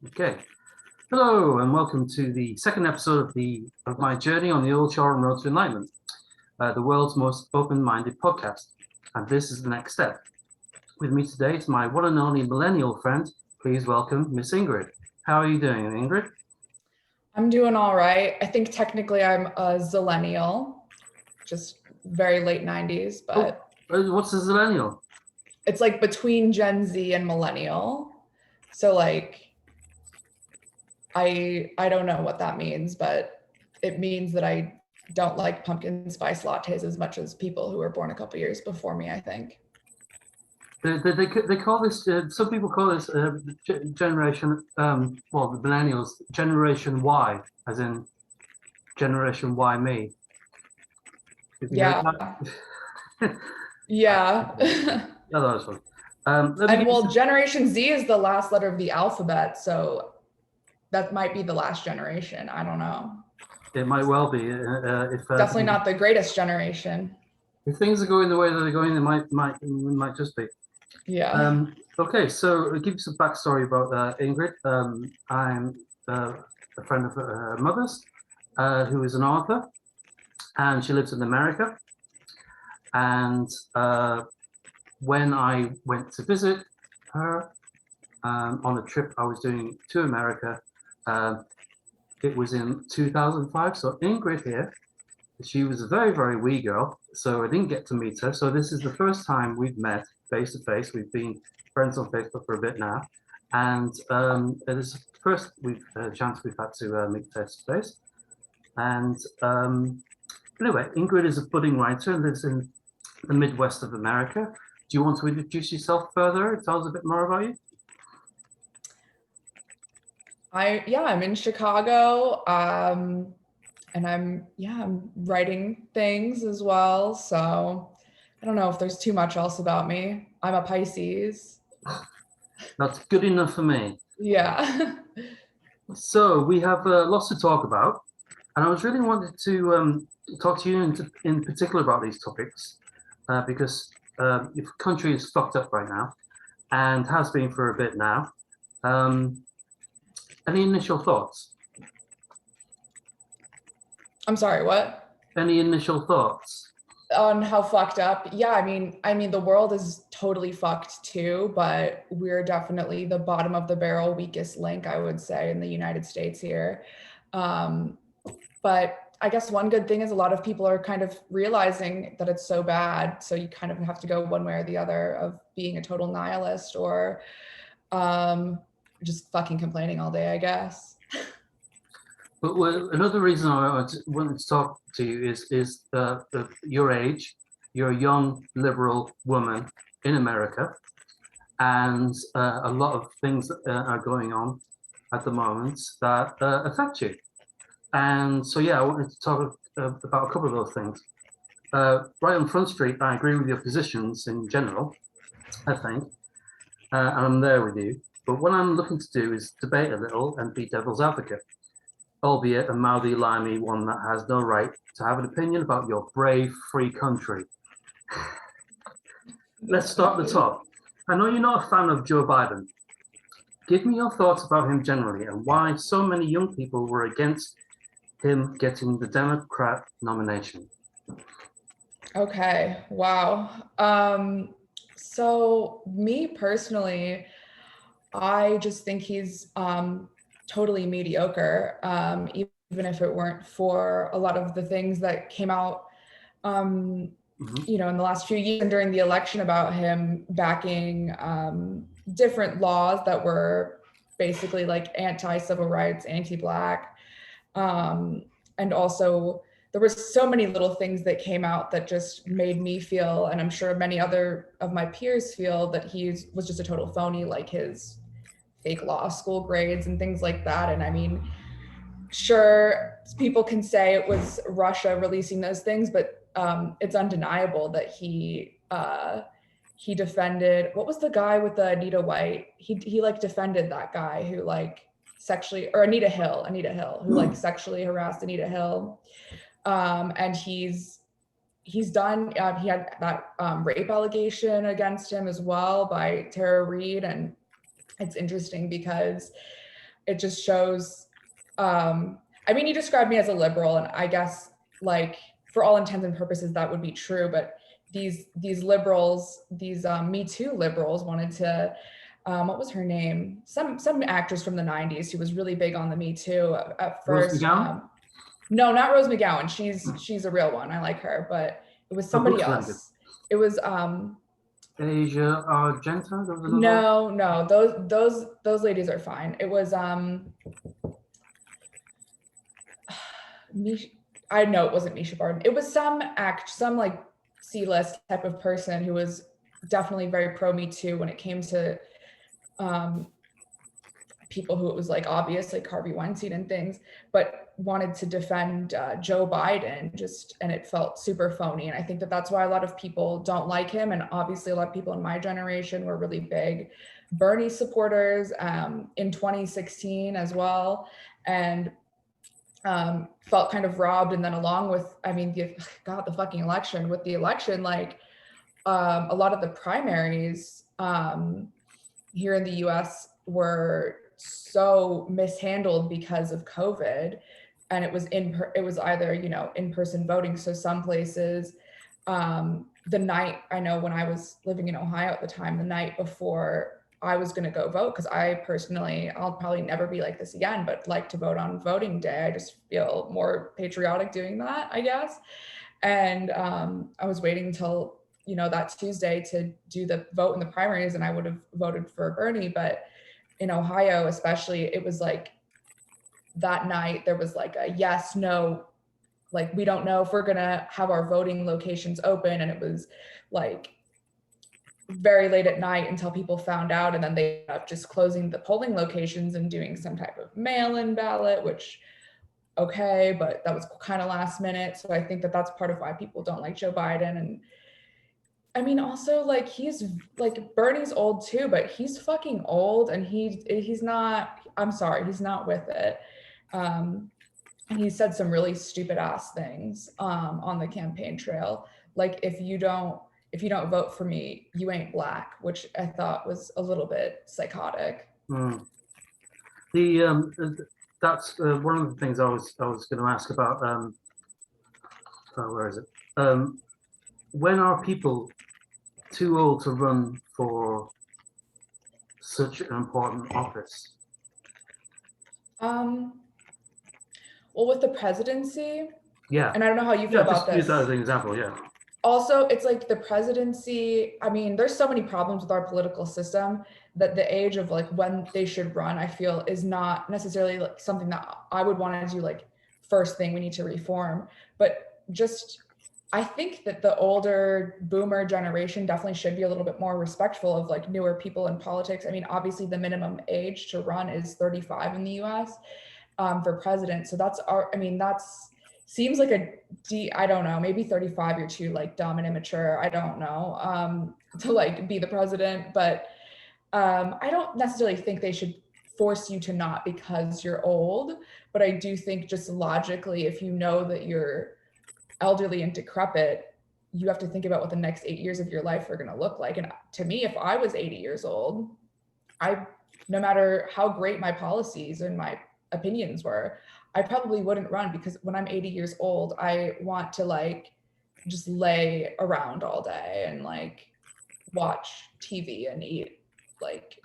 Okay. Hello and welcome to the second episode of my journey on the Old Shoreham Road to Enlightenment, the world's most open-minded podcast. And this is the next step. With me today is my one and only millennial friend. Please welcome Miss Ingrid. How are you doing, Ingrid? I'm doing all right. I think technically I'm a zillennial, just very late 90s, but what's a zillennial? it's like between Gen Z and millennial. So like I don't know what that means, but it means that I don't like pumpkin spice lattes as much as people who were born a couple years before me, I think. They call this, some people call this generation, the millennials, Generation Y, as in Generation Y me. Yeah. Yeah. No, that was fun. And well, Generation Z is the last letter of the alphabet, so that might be the last generation. I don't know. It might well be. Definitely not the greatest generation. If things are going the way that they're going, it might just be. Yeah. Okay, so I'll give you some backstory about Ingrid. I'm a friend of her mother's, who is an author, and she lives in America. And when I went to visit her on a trip I was doing to America, it was in 2005. So Ingrid here, she was a very, very wee girl, so I didn't get to meet her. So this is the first time we've met face to face. We've been friends on Facebook for a bit now, and it is the first chance we've had to meet face to face. And anyway, Ingrid is a budding writer and lives in the Midwest of America. Do you want to introduce yourself further? Tell us a bit more about you. I'm in Chicago, and I'm writing things as well. So I don't know if there's too much else about me. I'm a Pisces. That's good enough for me. Yeah. So we have lots to talk about, and I was really wanted to talk to you in particular about these topics because the country is fucked up right now, and has been for a bit now. Any initial thoughts? I'm sorry, what? Any initial thoughts? On how fucked up? Yeah, I mean the world is totally fucked too, but we're definitely the bottom of the barrel, weakest link, I would say, in the United States here. But I guess one good thing is a lot of people are kind of realizing that it's so bad. So you kind of have to go one way or the other of being a total nihilist or just fucking complaining all day, I guess. But another reason I wanted to talk to you is your age. You're a young liberal woman in America, and a lot of things are going on at the moment that affect you. And so, yeah, I wanted to talk about a couple of those things. Right on Front Street, I agree with your positions in general, I think, and I'm there with you. But what I'm looking to do is debate a little and be devil's advocate, albeit a mouthy, limey one that has no right to have an opinion about your brave, free country. Let's start at the top. I know you're not a fan of Joe Biden. Give me your thoughts about him generally and why so many young people were against him getting the Democrat nomination. Okay, wow. So me personally, I just think he's totally mediocre, even if it weren't for a lot of the things that came out, in the last few years and during the election about him backing different laws that were basically like anti-civil rights, anti-Black, and also there were so many little things that came out that just made me feel, and I'm sure many other of my peers feel, that he was just a total phony, like his fake law school grades and things like that. And I mean, sure, people can say it was Russia releasing those things, but it's undeniable that he defended, what was the guy with the Anita White? He like defended that guy who like sexually, or Anita Hill, who like sexually harassed Anita Hill. And he's done, he had that rape allegation against him as well by Tara Reid. And it's interesting because it just shows, I mean, you described me as a liberal, and I guess like for all intents and purposes that would be true, but these liberals, these Me Too liberals wanted to, what was her name? Some actress from the 90s who was really big on the Me Too at first. No, not Rose McGowan. She's a real one. I like her, but it was somebody else. It was Asia Argento. No, those ladies are fine. It was I know it wasn't Misha Barton. It was some like C-list type of person who was definitely very pro Me Too when it came to people who it was like obvious, like Harvey Weinstein and things, but wanted to defend Joe Biden and it felt super phony. And I think that that's why a lot of people don't like him. And obviously a lot of people in my generation were really big Bernie supporters in 2016 as well. And felt kind of robbed. And then along with, I mean, the fucking election, with the election, like a lot of the primaries here in the US were so mishandled because of COVID, and it was either, you know, in-person voting. So some places, the night, I know when I was living in Ohio at the time, the night before I was going to go vote, because I personally, I'll probably never be like this again, but like to vote on voting day. I just feel more patriotic doing that, I guess. And I was waiting until, you know, that Tuesday to do the vote in the primaries, and I would have voted for Bernie. But in Ohio, especially, it was like that night there was like a yes, no, like we don't know if we're gonna have our voting locations open. And it was like very late at night until people found out, and then they ended up just closing the polling locations and doing some type of mail-in ballot, which okay, but that was kind of last minute. So I think that that's part of why people don't like Joe Biden. And I mean, also, like, he's like, Bernie's old too, but he's fucking old, and he's not, I'm sorry, he's not with it. And he said some really stupid ass things on the campaign trail. Like, if you don't vote for me, you ain't black, which I thought was a little bit psychotic. That's one of the things I was going to ask about. Where is it? When are people too old to run for such an important office? Well, with the presidency, yeah, and I don't know how you feel about this. Use that as an example, yeah. Also, it's like the presidency, I mean, there's so many problems with our political system that the age of like when they should run, I feel, is not necessarily like something that I would want to do like first thing we need to reform. But just, I think that the older boomer generation definitely should be a little bit more respectful of like newer people in politics. I mean, obviously the minimum age to run is 35 in the US for president. So that's seems like I don't know, maybe 35, you're too like dumb and immature, I don't know, to like be the president. But I don't necessarily think they should force you to not because you're old. But I do think just logically, if you know that you're elderly and decrepit, you have to think about what the next 8 years of your life are going to look like. And to me, if I was 80 years old, no matter how great my policies and my opinions were, I probably wouldn't run, because when I'm 80 years old, I want to like just lay around all day and like watch TV and eat like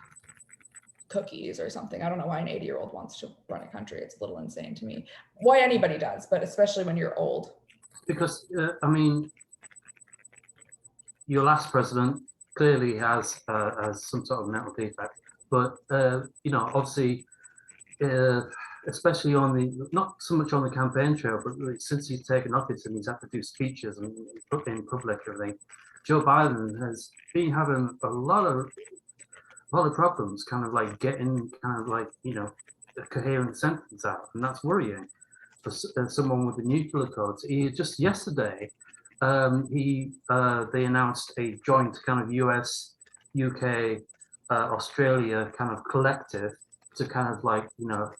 cookies or something. I don't know why an 80-year-old wants to run a country. It's a little insane to me. Why anybody does, but especially when you're old. Because I mean, your last president clearly has some sort of mental defect, but you know, obviously, especially on the, not so much on the campaign trail, but since he's taken office and he's had to do speeches and in public and everything, Joe Biden has been having a lot of problems, kind of like getting kind of like, you know, a coherent sentence out, and that's worrying for someone with the nuclear codes. He just yesterday, they announced a joint kind of US, UK, Australia kind of collective to kind of like, you know,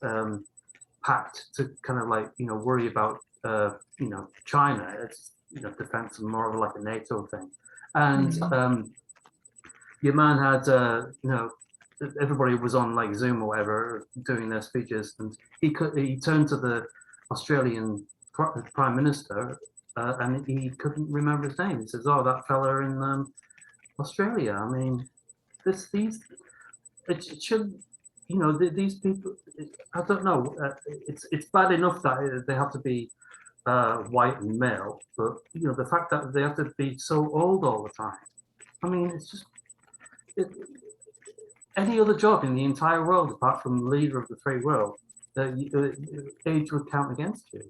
pact to kind of like, you know, worry about, you know, China. It's, you know, defense and more of like a NATO thing. And your man had, you know, everybody was on like Zoom or whatever doing their speeches, and he turned to the Australian Prime Minister, and he couldn't remember his name. He says, "Oh, that fella in Australia." I mean, it should, these people. I don't know. It's bad enough that they have to be white and male, but the fact that they have to be so old all the time. I mean, it's just it, any other job in the entire world apart from leader of the free world, age would count against you.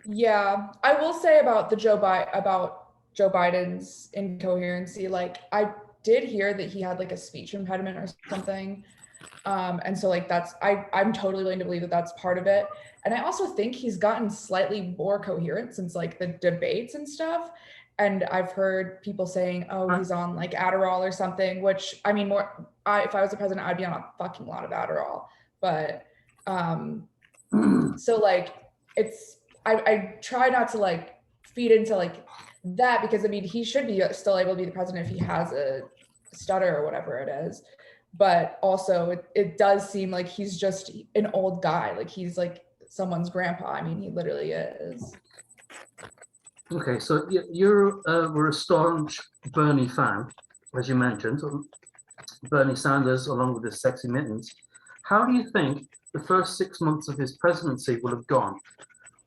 Yeah, I will say about Joe Biden's incoherency. Like, I did hear that he had like a speech impediment or something, and so like I'm totally willing to believe that that's part of it. And I also think he's gotten slightly more coherent since like the debates and stuff. And I've heard people saying, "Oh, he's on like Adderall or something," which I mean, if I was the president, I'd be on a fucking lot of Adderall. But so like I try not to like feed into like that, because I mean, he should be still able to be the president if he has a stutter or whatever it is. But also it does seem like he's just an old guy. Like he's like someone's grandpa. I mean, he literally is. Okay, so you were a staunch Bernie fan, as you mentioned, Bernie Sanders, along with his sexy mittens. How do you think the first 6 months of his presidency would have gone?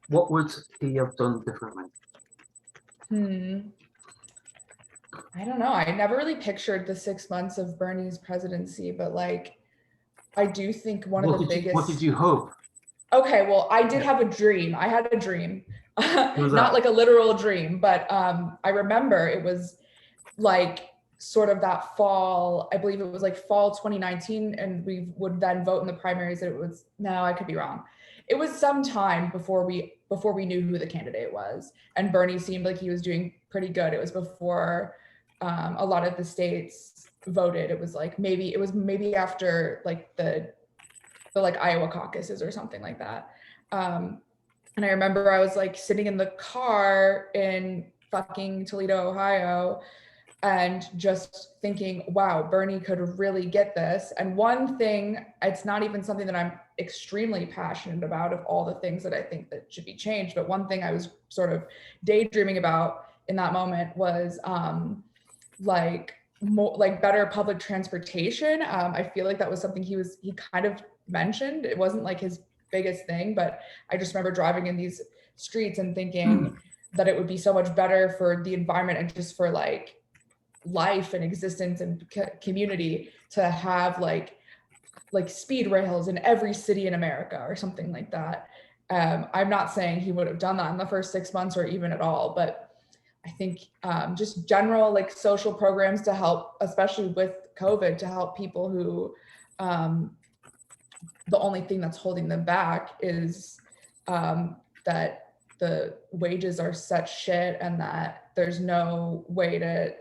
What would he have done differently? I don't know. I never really pictured the 6 months of Bernie's presidency, but like, I do think one of the biggest. What did you hope? Okay, well, I did have a dream. I had a dream, not like a literal dream, but I remember it was like sort of that fall. I believe it was like fall 2019, and we would then vote in the primaries. It was, no, I could be wrong. It was some time before we knew who the candidate was, and Bernie seemed like he was doing pretty good. It was before a lot of the states voted. It was maybe after like the like Iowa caucuses or something like that. And I remember I was like sitting in the car in fucking Toledo, Ohio, and just thinking, wow, Bernie could really get this. And one thing, it's not even something that I'm extremely passionate about of all the things that I think that should be changed, but one thing I was sort of daydreaming about in that moment was like more like better public transportation. I feel like that was something he kind of mentioned. It wasn't like his biggest thing, but I just remember driving in these streets and thinking that it would be so much better for the environment and just for like life and existence and community to have like speed rails in every city in America or something like that. I'm not saying he would have done that in the first 6 months or even at all, but I think just general like social programs to help, especially with COVID, to help people who the only thing that's holding them back is that the wages are such shit and that there's no way to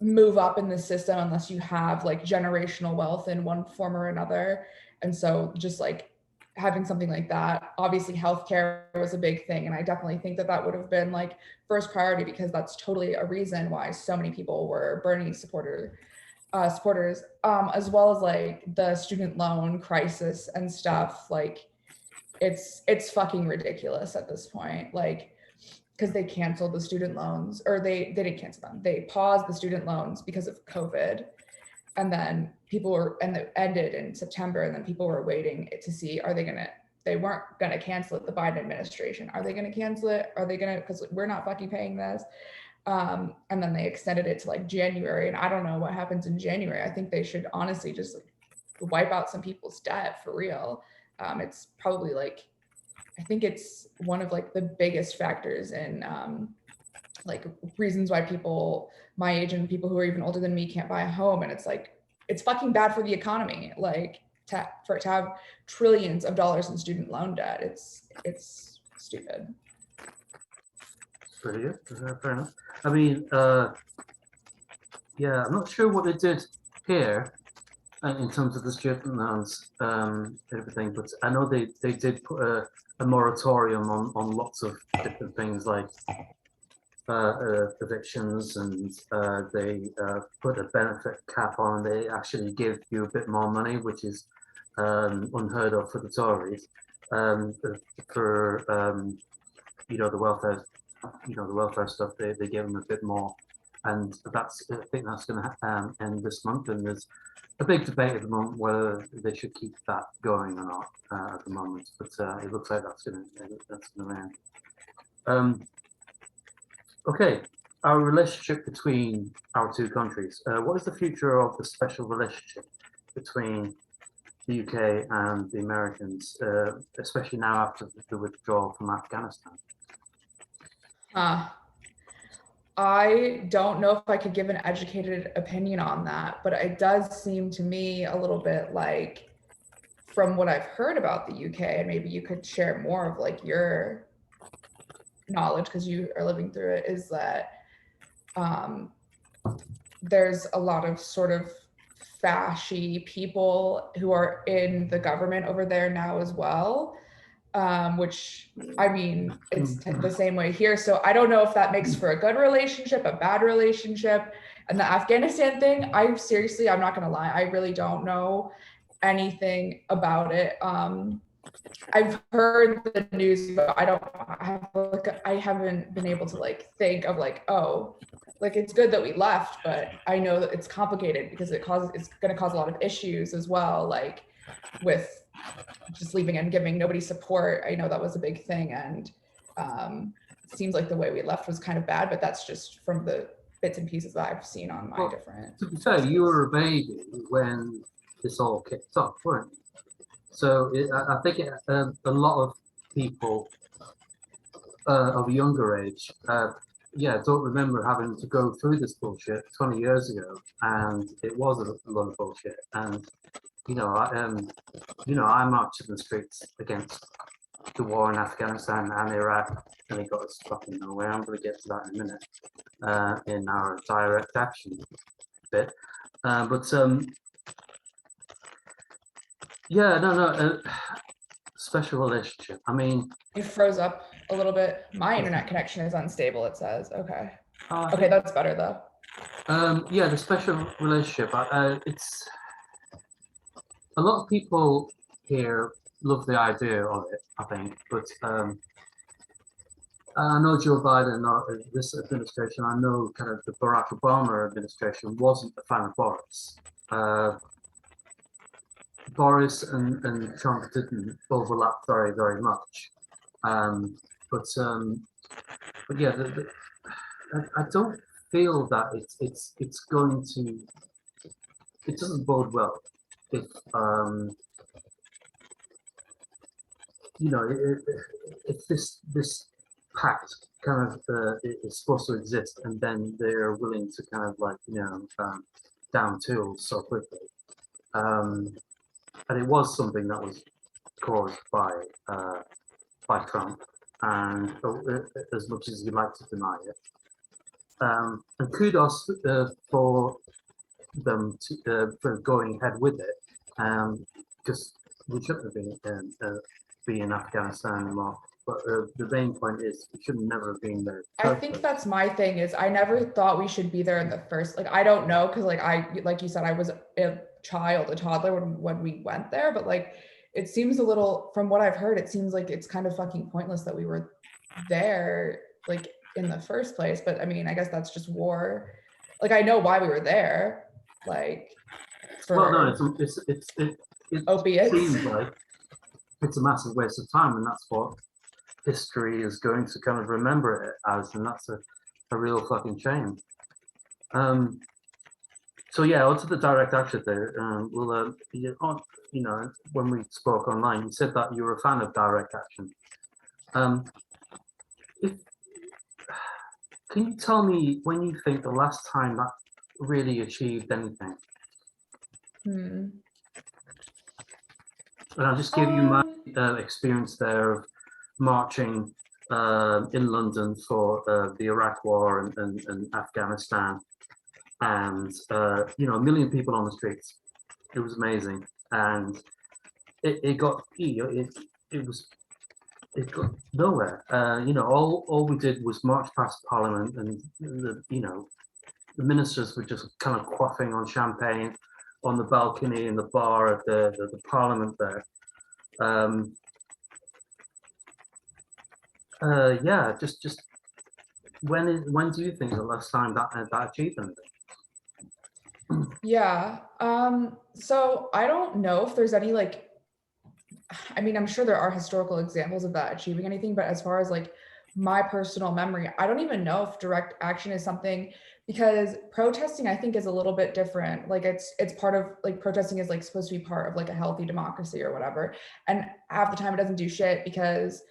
move up in the system unless you have like generational wealth in one form or another. And so just like having something like that, obviously healthcare was a big thing. And I definitely think that that would have been like first priority, because that's totally a reason why so many people were Bernie supporters, as well as like the student loan crisis and stuff. Like it's fucking ridiculous at this point. Like, because they canceled the student loans, or they didn't cancel them. They paused the student loans because of COVID. And then it ended in September, and then people were waiting to see, they weren't gonna cancel it, the Biden administration. Are they gonna cancel it? Because we're not fucking paying this. And then they extended it to like January, and I don't know what happens in January. I think they should honestly just like wipe out some people's debt for real. It's probably like, I think it's one of like the biggest factors in like reasons why people my age and people who are even older than me can't buy a home. And it's like, it's fucking bad for the economy. Like to have trillions of dollars in student loan debt. It's stupid. Brilliant. Fair enough. I mean, yeah, I'm not sure what they did here in terms of the student loans, everything, but I know they did put a moratorium on lots of different things, like evictions, and they put a benefit cap on. They actually give you a bit more money, which is unheard of for the Tories, for the welfare, the welfare stuff. They give them a bit more, and I think that's going to end this month. And there's a big debate at the moment whether they should keep that going or not at the moment. But it looks like that's going to end. Okay, our relationship between our two countries. What is the future of the special relationship between the UK and the Americans, especially now after the withdrawal from Afghanistan? I don't know if I could give an educated opinion on that, but it does seem to me a little bit like, from what I've heard about the UK, and maybe you could share more of like your knowledge because you are living through it, is that there's a lot of sort of fashy people who are in the government over there now as well, which, I mean, it's the same way here. So I don't know if that makes for a good relationship, a bad relationship. And the Afghanistan thing, I'm not gonna lie, I really don't know anything about it. I've heard the news, but I haven't been able to like think of like, oh, like it's good that we left, but I know that it's complicated because it's going to cause a lot of issues as well, like with just leaving and giving nobody support. I know that was a big thing, and it seems like the way we left was kind of bad, but that's just from the bits and pieces that I've seen on my different. To be fair, you were a baby when this all kicked off, weren't you? So I think a lot of people of a younger age, don't remember having to go through this bullshit 20 years ago, and it was a lot of bullshit. And I marched in the streets against the war in Afghanistan and Iraq, and it got us fucking nowhere. I'm going to get to that in a minute in our direct action bit, special relationship. I mean, you froze up a little bit. My internet connection is unstable, it says. Okay. Okay, that's better though. The special relationship. It's a lot of people here love the idea of it, I think, but I know Joe Biden or this administration. I know kind of the Barack Obama administration wasn't a fan of Boris. Boris and Trump didn't overlap very, very much. But yeah, I don't feel that it's going to. It doesn't bode well if if this pact kind of is supposed to exist, and then they're willing to kind of like down tools so quickly. And it was something that was caused by Trump, and as much as you like to deny it, and kudos for them for going ahead with it, because we shouldn't have been be in Afghanistan anymore. But the main point is we should never have been there. I think that's my thing, is I never thought we should be there in the first, like, I don't know, because like you said, I was a toddler when we went there, but like it seems a little, from what I've heard, it seems like it's kind of fucking pointless that we were there like in the first place. But I mean, I guess that's just war. Like, I know why we were there, like it opiates. seems like it's a massive waste of time, and that's what history is going to kind of remember it as, and that's a real fucking shame. So yeah, onto the direct action there. When we spoke online, you said that you were a fan of direct action. Can you tell me when you think the last time that really achieved anything? And I'll just give you my experience there of marching in London for the Iraq War and Afghanistan, and a million people on the streets. It was amazing, and it got it was it got nowhere. All we did was march past Parliament, and the ministers were just kind of quaffing on champagne on the balcony in the bar of the Parliament there. Yeah, just when do you think the last time that achieved anything? Yeah. So I don't know if there's any like, I mean, I'm sure there are historical examples of that achieving anything, but as far as like my personal memory, I don't even know if direct action is something, because protesting I think is a little bit different. Like it's part of, like, protesting is like supposed to be part of like a healthy democracy or whatever. And half the time it doesn't do shit because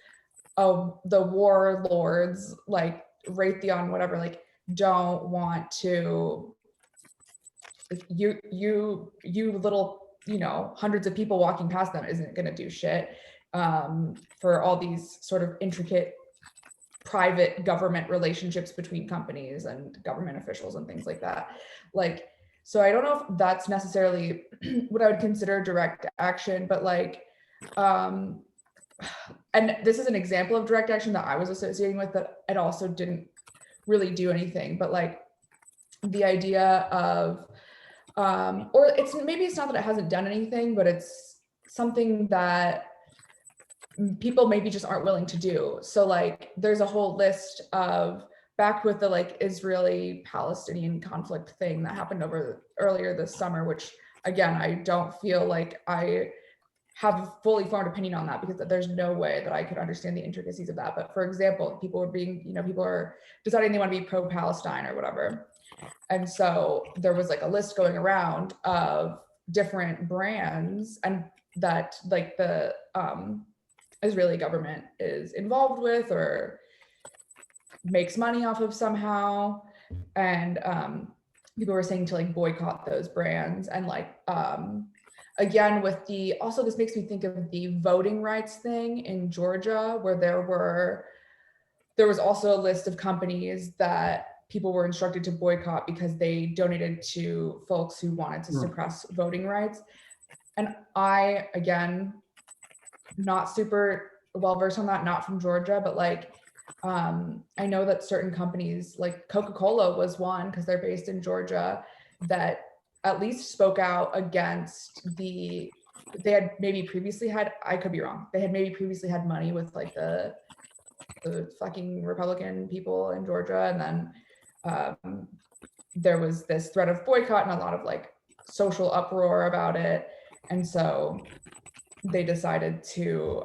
the warlords like Raytheon, whatever, like don't want to, like, you little, hundreds of people walking past them isn't going to do shit for all these sort of intricate private government relationships between companies and government officials and things like that. Like, so I don't know if that's necessarily what I would consider direct action, but like, and this is an example of direct action that I was associating with that it also didn't really do anything, but like the idea of, or it's not that it hasn't done anything, but it's something that people maybe just aren't willing to do. So like there's a whole list of, back with the like Israeli Palestinian conflict thing that happened earlier this summer, which again, I don't feel like I have a fully formed opinion on that, because there's no way that I could understand the intricacies of that. But for example, people are deciding they want to be pro-Palestine or whatever. And so there was like a list going around of different brands and that like the Israeli government is involved with or makes money off of somehow. And people were saying to like boycott those brands. And like, again, with also this makes me think of the voting rights thing in Georgia, where there was also a list of companies that people were instructed to boycott because they donated to folks who wanted to suppress voting rights. And I, again, not super well versed on that, not from Georgia, but like, I know that certain companies like Coca-Cola was one, because they're based in Georgia, that at least spoke out against they had maybe previously had, I could be wrong, they had maybe previously had money with like the fucking Republican people in Georgia. And then there was this threat of boycott and a lot of like social uproar about it. And so they decided to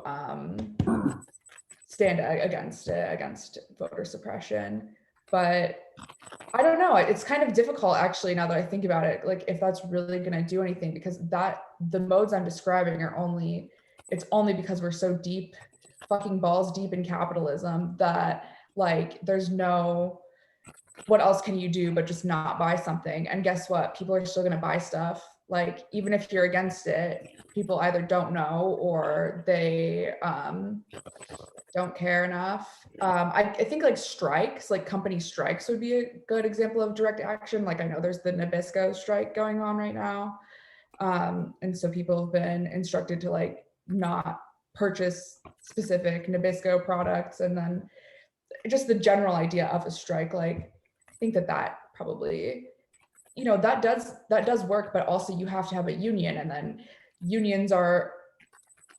stand against it, against voter suppression. But I don't know, it's kind of difficult actually, now that I think about it, like if that's really going to do anything, because the modes I'm describing it's only because we're so deep, fucking balls deep in capitalism, that like there's no, what else can you do but just not buy something? And guess what? People are still going to buy stuff. Like, even if you're against it, people either don't know or they don't care enough. I think like strikes, like company strikes would be a good example of direct action. Like I know there's the Nabisco strike going on right now. And so people have been instructed to like not purchase specific Nabisco products. And then just the general idea of a strike, like I think that probably, that does work, but also you have to have a union, and then unions are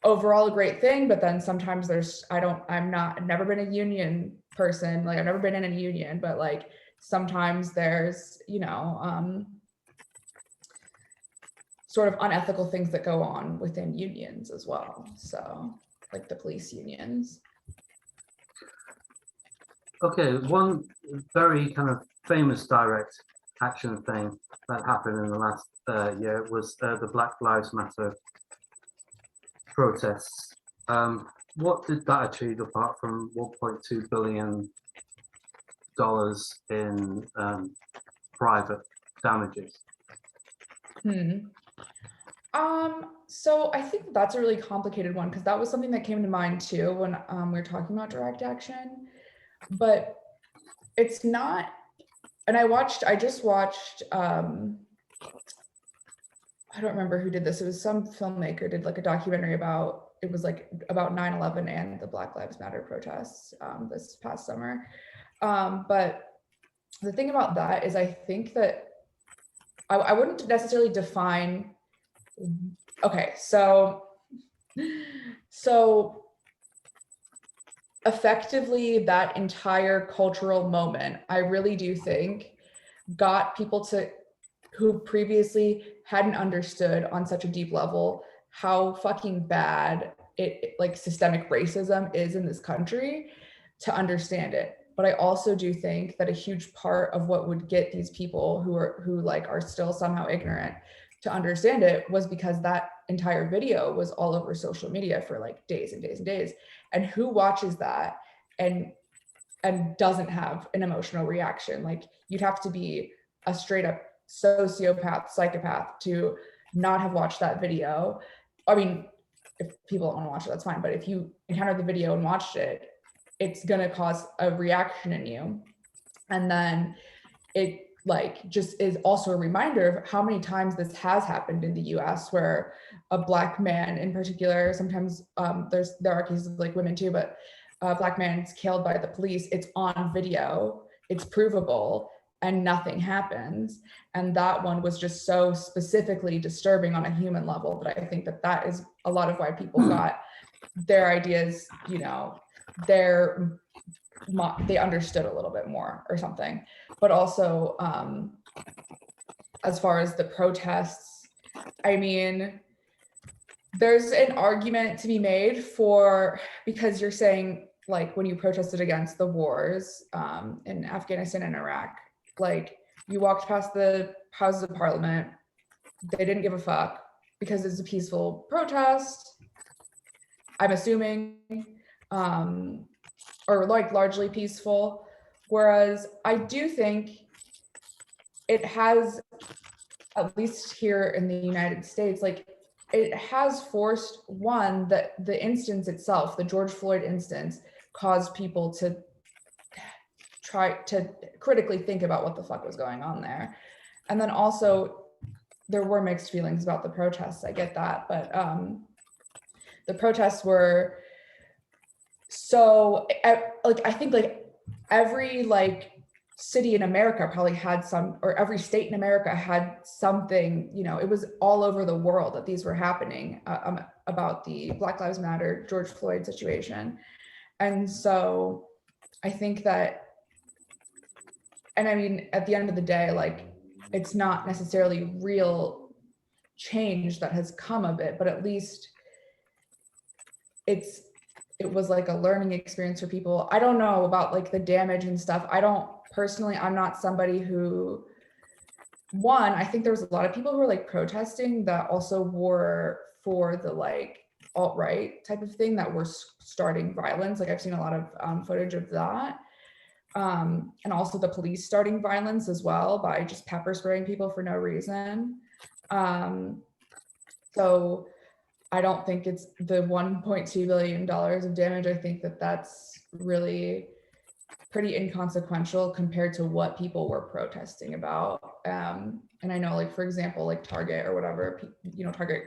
overall a great thing, but then sometimes I've never been a union person, like I've never been in a union, but like sometimes there's, sort of unethical things that go on within unions as well. So like the police unions. Okay, one very kind of famous direct action thing that happened in the last year was the Black Lives Matter protests. What did that achieve apart from $1.2 billion in private damages? So I think that's a really complicated one, because that was something that came to mind too when we were talking about direct action, but it's not. And I just watched, I don't remember who did this. It was some filmmaker did like a documentary about it was like about 9/11 and the Black Lives Matter protests this past summer. But the thing about that is I think that I wouldn't necessarily define, okay, so effectively that entire cultural moment, I really do think got people to who previously hadn't understood on such a deep level how fucking bad it like systemic racism is in this country to understand it. But I also do think that a huge part of what would get these people who like are still somehow ignorant to understand it was because that entire video was all over social media for like days and days and days. And who watches that and doesn't have an emotional reaction? Like, you'd have to be a straight up sociopath, psychopath to not have watched that video. I mean, if people don't want to watch it, that's fine. But if you encountered the video and watched it, it's gonna cause a reaction in you. And then it like just is also a reminder of how many times this has happened in the US, where a Black man in particular, sometimes there are cases of like women too, but a Black man's killed by the police, it's on video, it's provable, and nothing happens. And that one was just so specifically disturbing on a human level that I think that that is a lot of why people got their ideas, you know, they understood a little bit more or something. But also, as far as the protests, I mean, there's an argument to be made for, because you're saying like when you protested against the wars in Afghanistan and Iraq, like you walked past the Houses of Parliament, they didn't give a fuck because it's a peaceful protest, I'm assuming, or like largely peaceful. Whereas I do think it has, at least here in the United States, like it has forced one, that the instance itself, the George Floyd instance, caused people to try to critically think about what the fuck was going on there. And then also there were mixed feelings about the protests, I get that, but the protests were so like, I think like every like city in America probably had some, or every state in America had something, you know, it was all over the world that these were happening about the Black Lives Matter, George Floyd situation. And so I think that, and I mean, at the end of the day, like it's not necessarily real change that has come of it, but at least it was like a learning experience for people. I don't know about like the damage and stuff. I don't personally, I'm not somebody who, one, I think there was a lot of people who were like protesting that also were for the like alt-right type of thing, that were starting violence. Like I've seen a lot of footage of that. And also the police starting violence as well by just pepper spraying people for no reason. So I don't think it's the $1.2 billion of damage. I think that that's really pretty inconsequential compared to what people were protesting about. And I know, like, for example, like Target or whatever, you know, Target,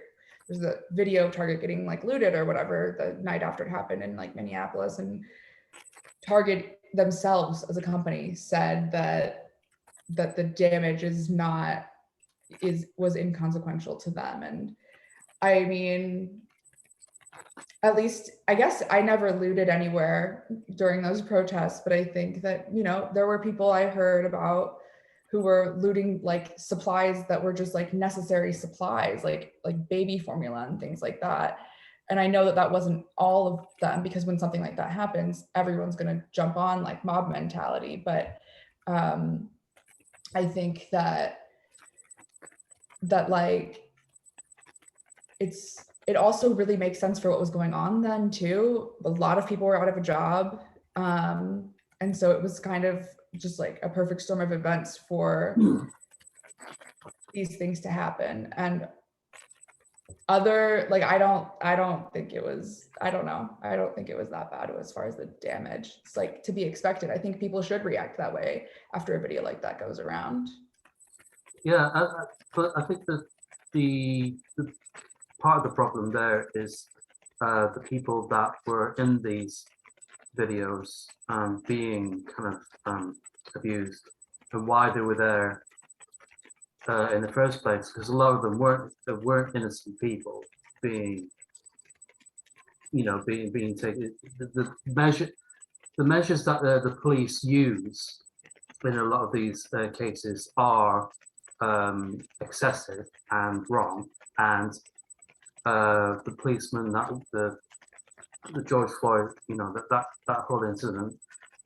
there's the video of Target getting like looted or whatever the night after it happened in like Minneapolis, and Target themselves as a company said that the damage was inconsequential to them. And I mean, at least I guess I never looted anywhere during those protests, but I think that, you know, there were people I heard about who were looting like supplies that were just like necessary supplies, like baby formula and things like that. And I know that that wasn't all of them, because when something like that happens, everyone's going to jump on like mob mentality. But I think that like it also really makes sense for what was going on then too. A lot of people were out of a job. And so it was kind of just like a perfect storm of events for these things to happen. And I don't think it was that bad as far as the damage. It's like to be expected. I think people should react that way after a video like that goes around. Yeah, but I think that the part of the problem there is the people that were in these videos being kind of abused and why they were there in the first place, because a lot of them weren't innocent people being, being taken. The measures that the police use in a lot of these cases are excessive and wrong, and the policeman the George Floyd, that whole incident,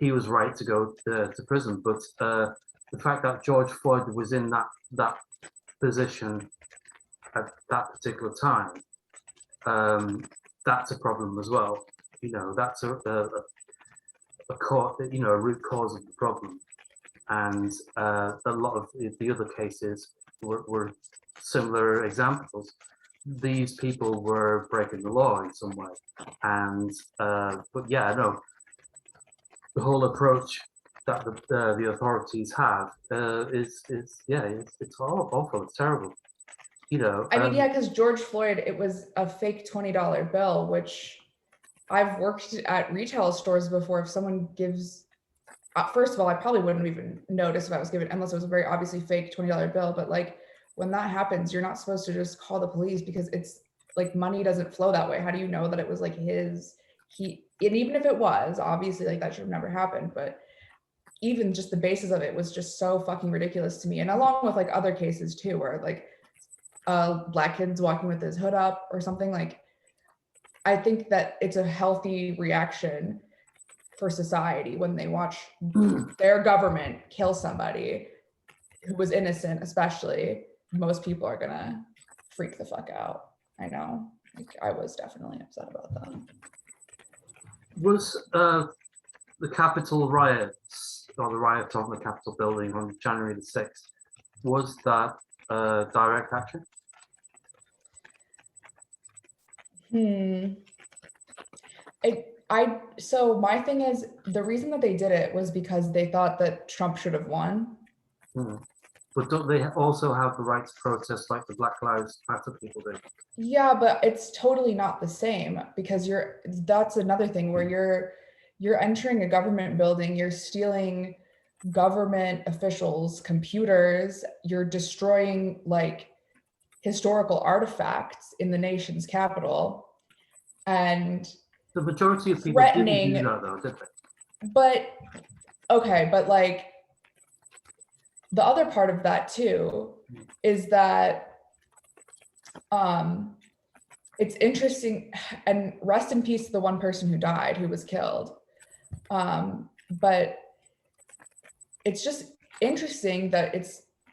he was right to go to prison, but the fact that George Floyd was in that position at that particular time, that's a problem as well. That's a root cause of the problem, and a lot of the other cases were similar examples. These people were breaking the law in some way, and but yeah, no, the whole approach that the authorities have is it's awful, it's terrible. I mean, yeah, because George Floyd, it was a fake $20 bill, which I've worked at retail stores before. If someone gives, first of all, I probably wouldn't even notice if I was given, unless it was a very obviously fake $20 bill. But like when that happens, you're not supposed to just call the police, because it's like money doesn't flow that way. How do you know that it was like and even if it was, obviously like that should have never happened. But even just the basis of it was just so fucking ridiculous to me. And along with like other cases too, where like black kids walking with his hood up or something, like I think that it's a healthy reaction for society when they watch their government kill somebody who was innocent. Especially, most people are gonna freak the fuck out. I know, like I was definitely upset about that. Was the Capitol riots, or the riot on the Capitol building on January the 6th, was that direct action? So my thing is, the reason that they did it was because they thought that Trump should have won. But don't they also have the right to protest like the Black Lives Matter people do? Yeah, but it's totally not the same, because that's another thing where you're entering a government building, you're stealing government officials' computers, you're destroying like historical artifacts in the nation's capital, and the majority of people didn't do that though, did they? But okay, but like the other part of that too is that it's interesting, and rest in peace to the one person who died, who was killed. But it's just interesting that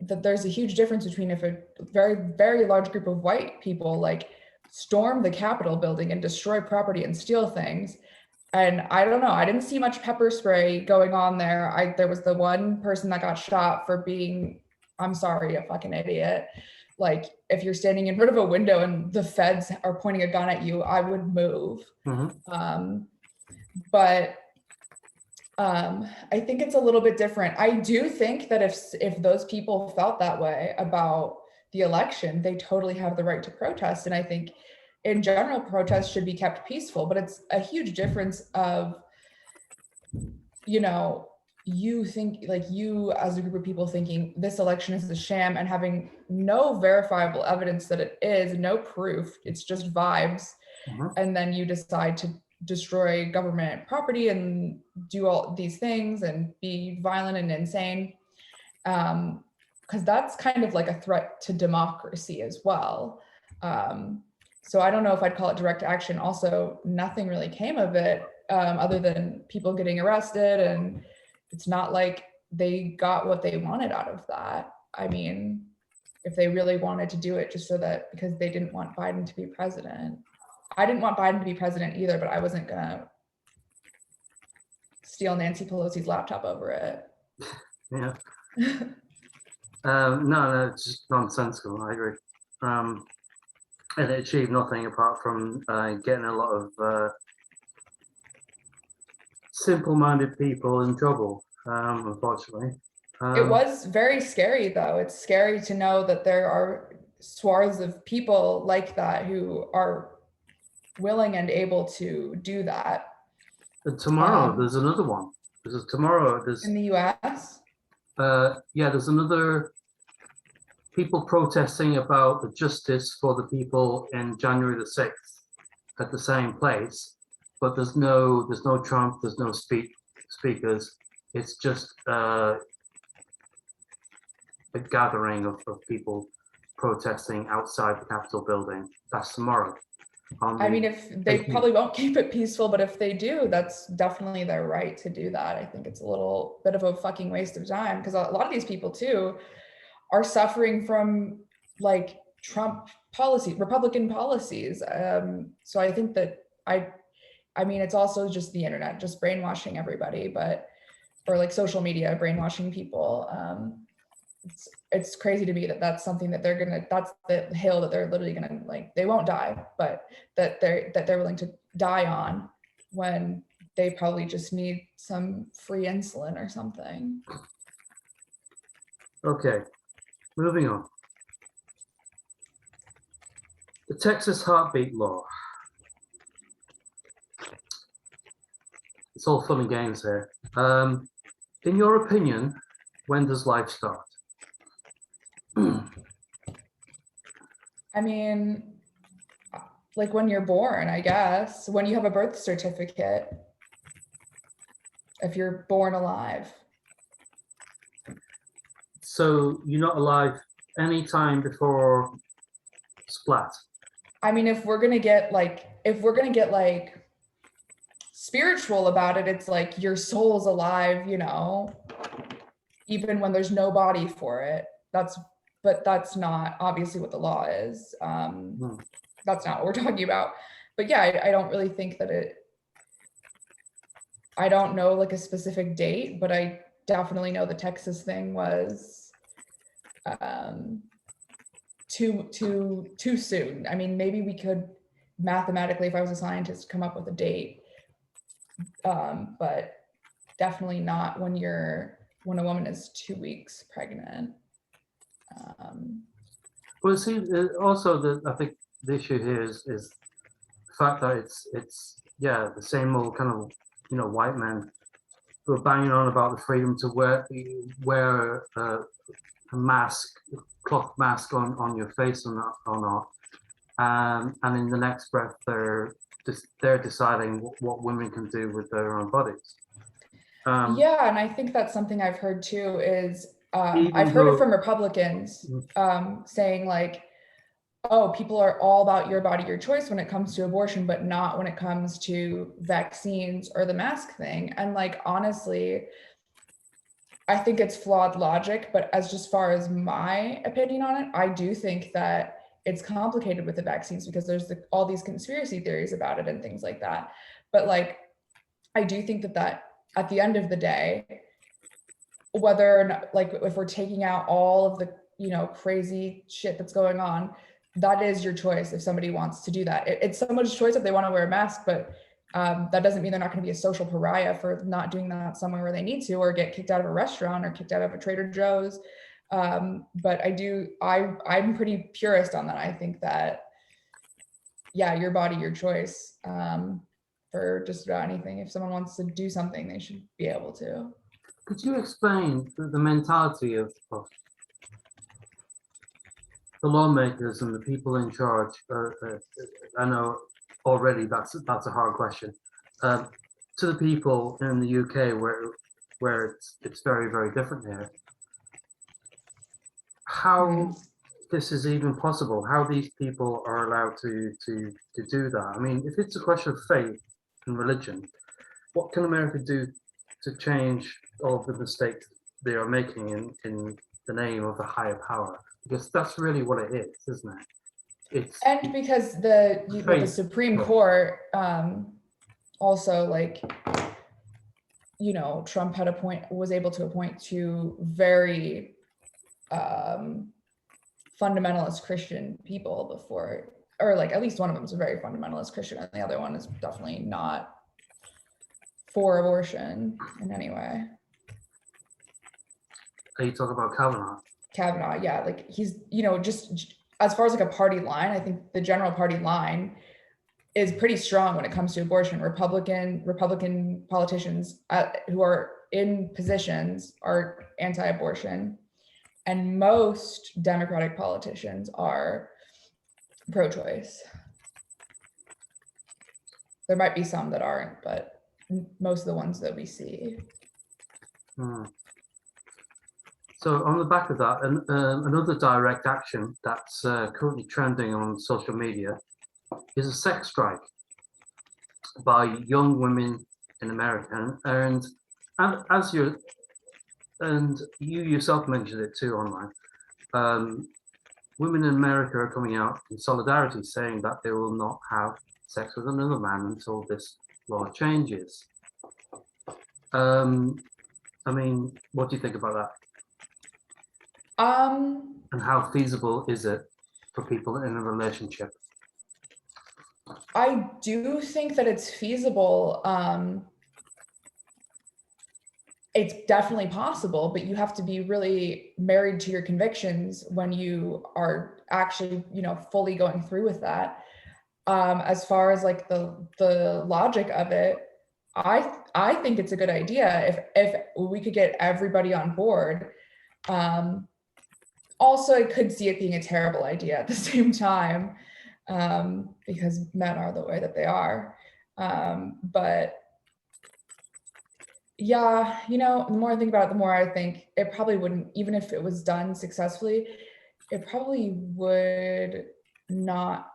there's a huge difference between if a very, very large group of white people like storm the Capitol building and destroy property and steal things. And I don't know, I didn't see much pepper spray going on there. There was the one person that got shot for being, I'm sorry, a fucking idiot. Like if you're standing in front of a window and the feds are pointing a gun at you, I would move. But I think it's a little bit different. I do think that if those people felt that way about the election, they totally have the right to protest. And I think in general, protests should be kept peaceful, but it's a huge difference of, you think, like you as a group of people thinking this election is a sham and having no verifiable evidence that it is, no proof, it's just vibes. And then you decide to destroy government property and do all these things and be violent and insane. Because that's kind of like a threat to democracy as well. So I don't know if I'd call it direct action. Also, nothing really came of it other than people getting arrested, and it's not like they got what they wanted out of that. I mean, if they really wanted to do it just so that, because they didn't want Biden to be president. I didn't want Biden to be president either, but I wasn't gonna steal Nancy Pelosi's laptop over it. Yeah. No, it's just nonsensical, I agree. And it achieved nothing apart from getting a lot of simple-minded people in trouble, unfortunately. It was very scary though. It's scary to know that there are swaths of people like that who are willing and able to do that. And tomorrow there's another one. There's in the US. Yeah, there's another people protesting about the justice for the people in January the 6th at the same place, but there's no Trump, there's no speakers. It's just a gathering of people protesting outside the Capitol building. That's tomorrow. I mean, if they probably won't keep it peaceful, but if they do, that's definitely their right to do that. I think it's a little bit of a fucking waste of time, because a lot of these people too are suffering from like Trump policy, Republican policies. So I think that I mean, it's also just the internet, just brainwashing everybody, but, or like social media brainwashing people. It's crazy to me that that's something that that's the hill that they're literally gonna, like, they won't die, but that they're willing to die on, when they probably just need some free insulin or something. Okay, moving on. The Texas heartbeat law. It's all fun and games here. In your opinion, when does life start? I mean, like when you're born, I guess, when you have a birth certificate, if you're born alive. So you're not alive any time before splat? I mean, if we're gonna get like spiritual about it, it's like your soul's alive, you know, even when there's no body for it. But that's not obviously what the law is. That's not what we're talking about. But yeah, I don't really think that I don't know like a specific date, but I definitely know the Texas thing was too soon. I mean, maybe we could mathematically, if I was a scientist, come up with a date, but definitely not when a woman is 2 weeks pregnant. Well, see, also I think the issue here is the fact that it's the same old kind of, you know, white men who are banging on about the freedom to wear a mask, cloth mask on your face or not, and in the next breath they're deciding what women can do with their own bodies. Yeah, and I think that's something I've heard too, is I've heard it from Republicans saying like, oh, people are all about your body, your choice when it comes to abortion, but not when it comes to vaccines or the mask thing. And like, honestly, I think it's flawed logic, but as just far as my opinion on it, I do think that it's complicated with the vaccines because there's all these conspiracy theories about it and things like that. But like, I do think that at the end of the day, whether or not, like, if we're taking out all of the, you know, crazy shit that's going on, that is your choice if somebody wants to do that. It's someone's choice if they want to wear a mask, but that doesn't mean they're not going to be a social pariah for not doing that somewhere where they need to, or get kicked out of a restaurant or kicked out of a Trader Joe's. But I'm pretty purist on that. I think that, yeah, your body, your choice, for just about anything. If someone wants to do something, they should be able to. Could you explain the mentality of the lawmakers and the people in charge? I know already that's a hard question. To the people in the UK where it's very, very different here. How this is even possible? How these people are allowed to do that? I mean, if it's a question of faith and religion, what can America do to change all of the mistakes they are making in the name of a higher power? Because that's really what it is, isn't it? And because the Supreme Court also, like, you know, Trump was able to appoint two very fundamentalist Christian people before, or like at least one of them is a very fundamentalist Christian, and the other one is definitely not for abortion in any way. Are you talking about Kavanaugh? Kavanaugh, yeah, like he's, you know, just as far as like a party line, I think the general party line is pretty strong when it comes to abortion. Republican politicians who are in positions are anti-abortion, and most Democratic politicians are pro-choice. There might be some that aren't, but most of the ones that we see. So on the back of that, another direct action that's currently trending on social media is a sex strike by young women in America, and as you yourself mentioned it too online. Women in America are coming out in solidarity, saying that they will not have sex with another man until this law changes. I mean, what do you think about that? And how feasible is it for people in a relationship? I do think that it's feasible. It's definitely possible, but you have to be really married to your convictions when you are actually, fully going through with that. As far as like the logic of it, I think it's a good idea if we could get everybody on board. Also, I could see it being a terrible idea at the same time, because men are the way that they are. But yeah, the more I think about it, the more I think it probably wouldn't, even if it was done successfully, it probably would not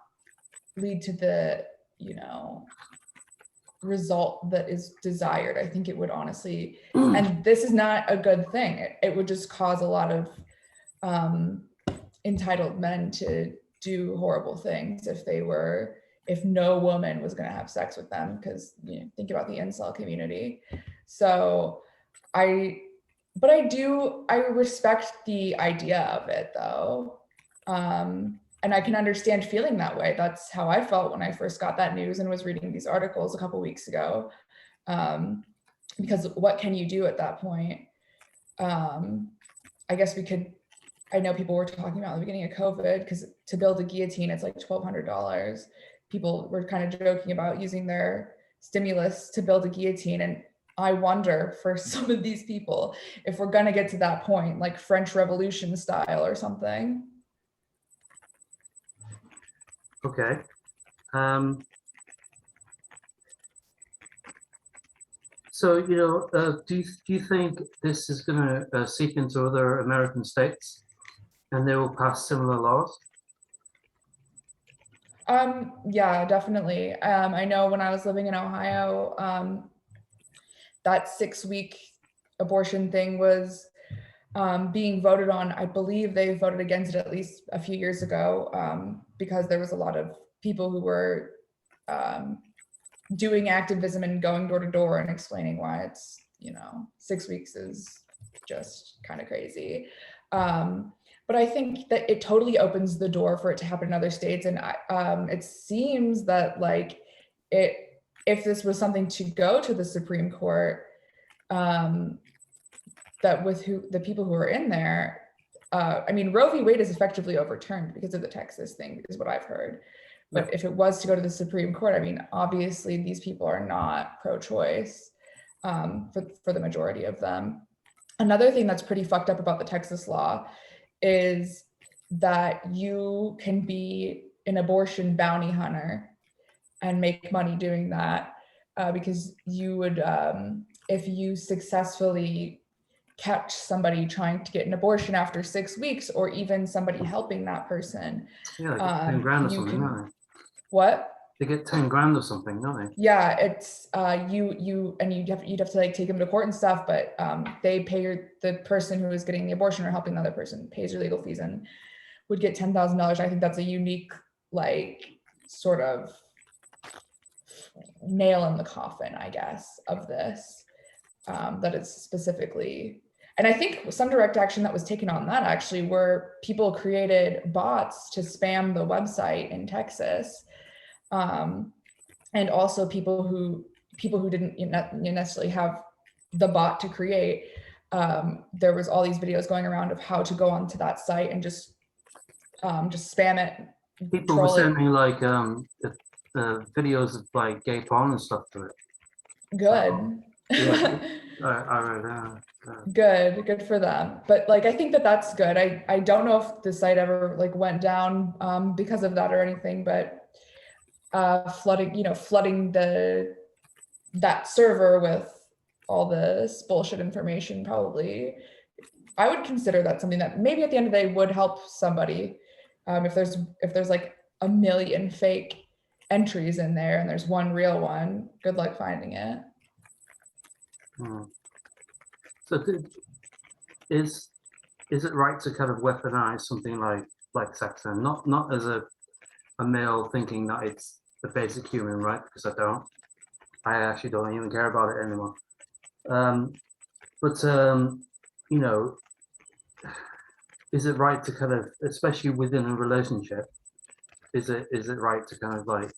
lead to the, result that is desired. I think it would honestly, and this is not a good thing. It would just cause a lot of entitled men to do horrible things if no woman was going to have sex with them, because think about the incel community. So I respect the idea of it though. And I can understand feeling that way. That's how I felt when I first got that news and was reading these articles a couple weeks ago. Because what can you do at that point? I guess I know people were talking about at the beginning of COVID, because to build a guillotine, it's like $1,200. People were kind of joking about using their stimulus to build a guillotine. And I wonder for some of these people, if we're going to get to that point, like French Revolution style or something. Okay. So, do you think this is going to seep into other American states and they will pass similar laws? Yeah, definitely. I know when I was living in Ohio, that 6-week abortion thing was being voted on. I believe they voted against it at least a few years ago, because there was a lot of people who were doing activism and going door to door and explaining why it's 6 weeks is just kind of crazy. But I think that it totally opens the door for it to happen in other states. And it seems that if this was something to go to the Supreme Court, that with the people who are in there, Roe v. Wade is effectively overturned because of the Texas thing, is what I've heard. But if it was to go to the Supreme Court, obviously these people are not pro-choice, for the majority of them. Another thing that's pretty fucked up about the Texas law is that you can be an abortion bounty hunter and make money doing that, because you would, if you successfully catch somebody trying to get an abortion after 6 weeks, or even somebody helping that person. Yeah, like 10 grand or something, don't they? What? They get 10 grand or something, don't they? Yeah, it's you'd have to take them to court and stuff, but they pay the person who is getting the abortion or helping the other person pays your legal fees and would get $10,000. I think that's a unique, sort of nail in the coffin, I guess, of this, that it's specifically. And I think some direct action that was taken on that actually were people created bots to spam the website in Texas. And also people who didn't necessarily have the bot to create. There was all these videos going around of how to go onto that site and just spam it. People were sending videos of like gay porn and stuff to it. Good. Yeah, I read Good for them. But like, I think that that's good. I don't know if the site ever like went down because of that or anything, but flooding that server with all this bullshit information, probably I would consider that something that maybe at the end of the day would help somebody. If there's like a million fake entries in there and there's one real one, good luck finding it. So is it right to kind of weaponize something like sex, and not as a male thinking that it's the basic human right, because I actually don't even care about it anymore. But you know, is it right to kind of, especially within a relationship, is it right to kind of like,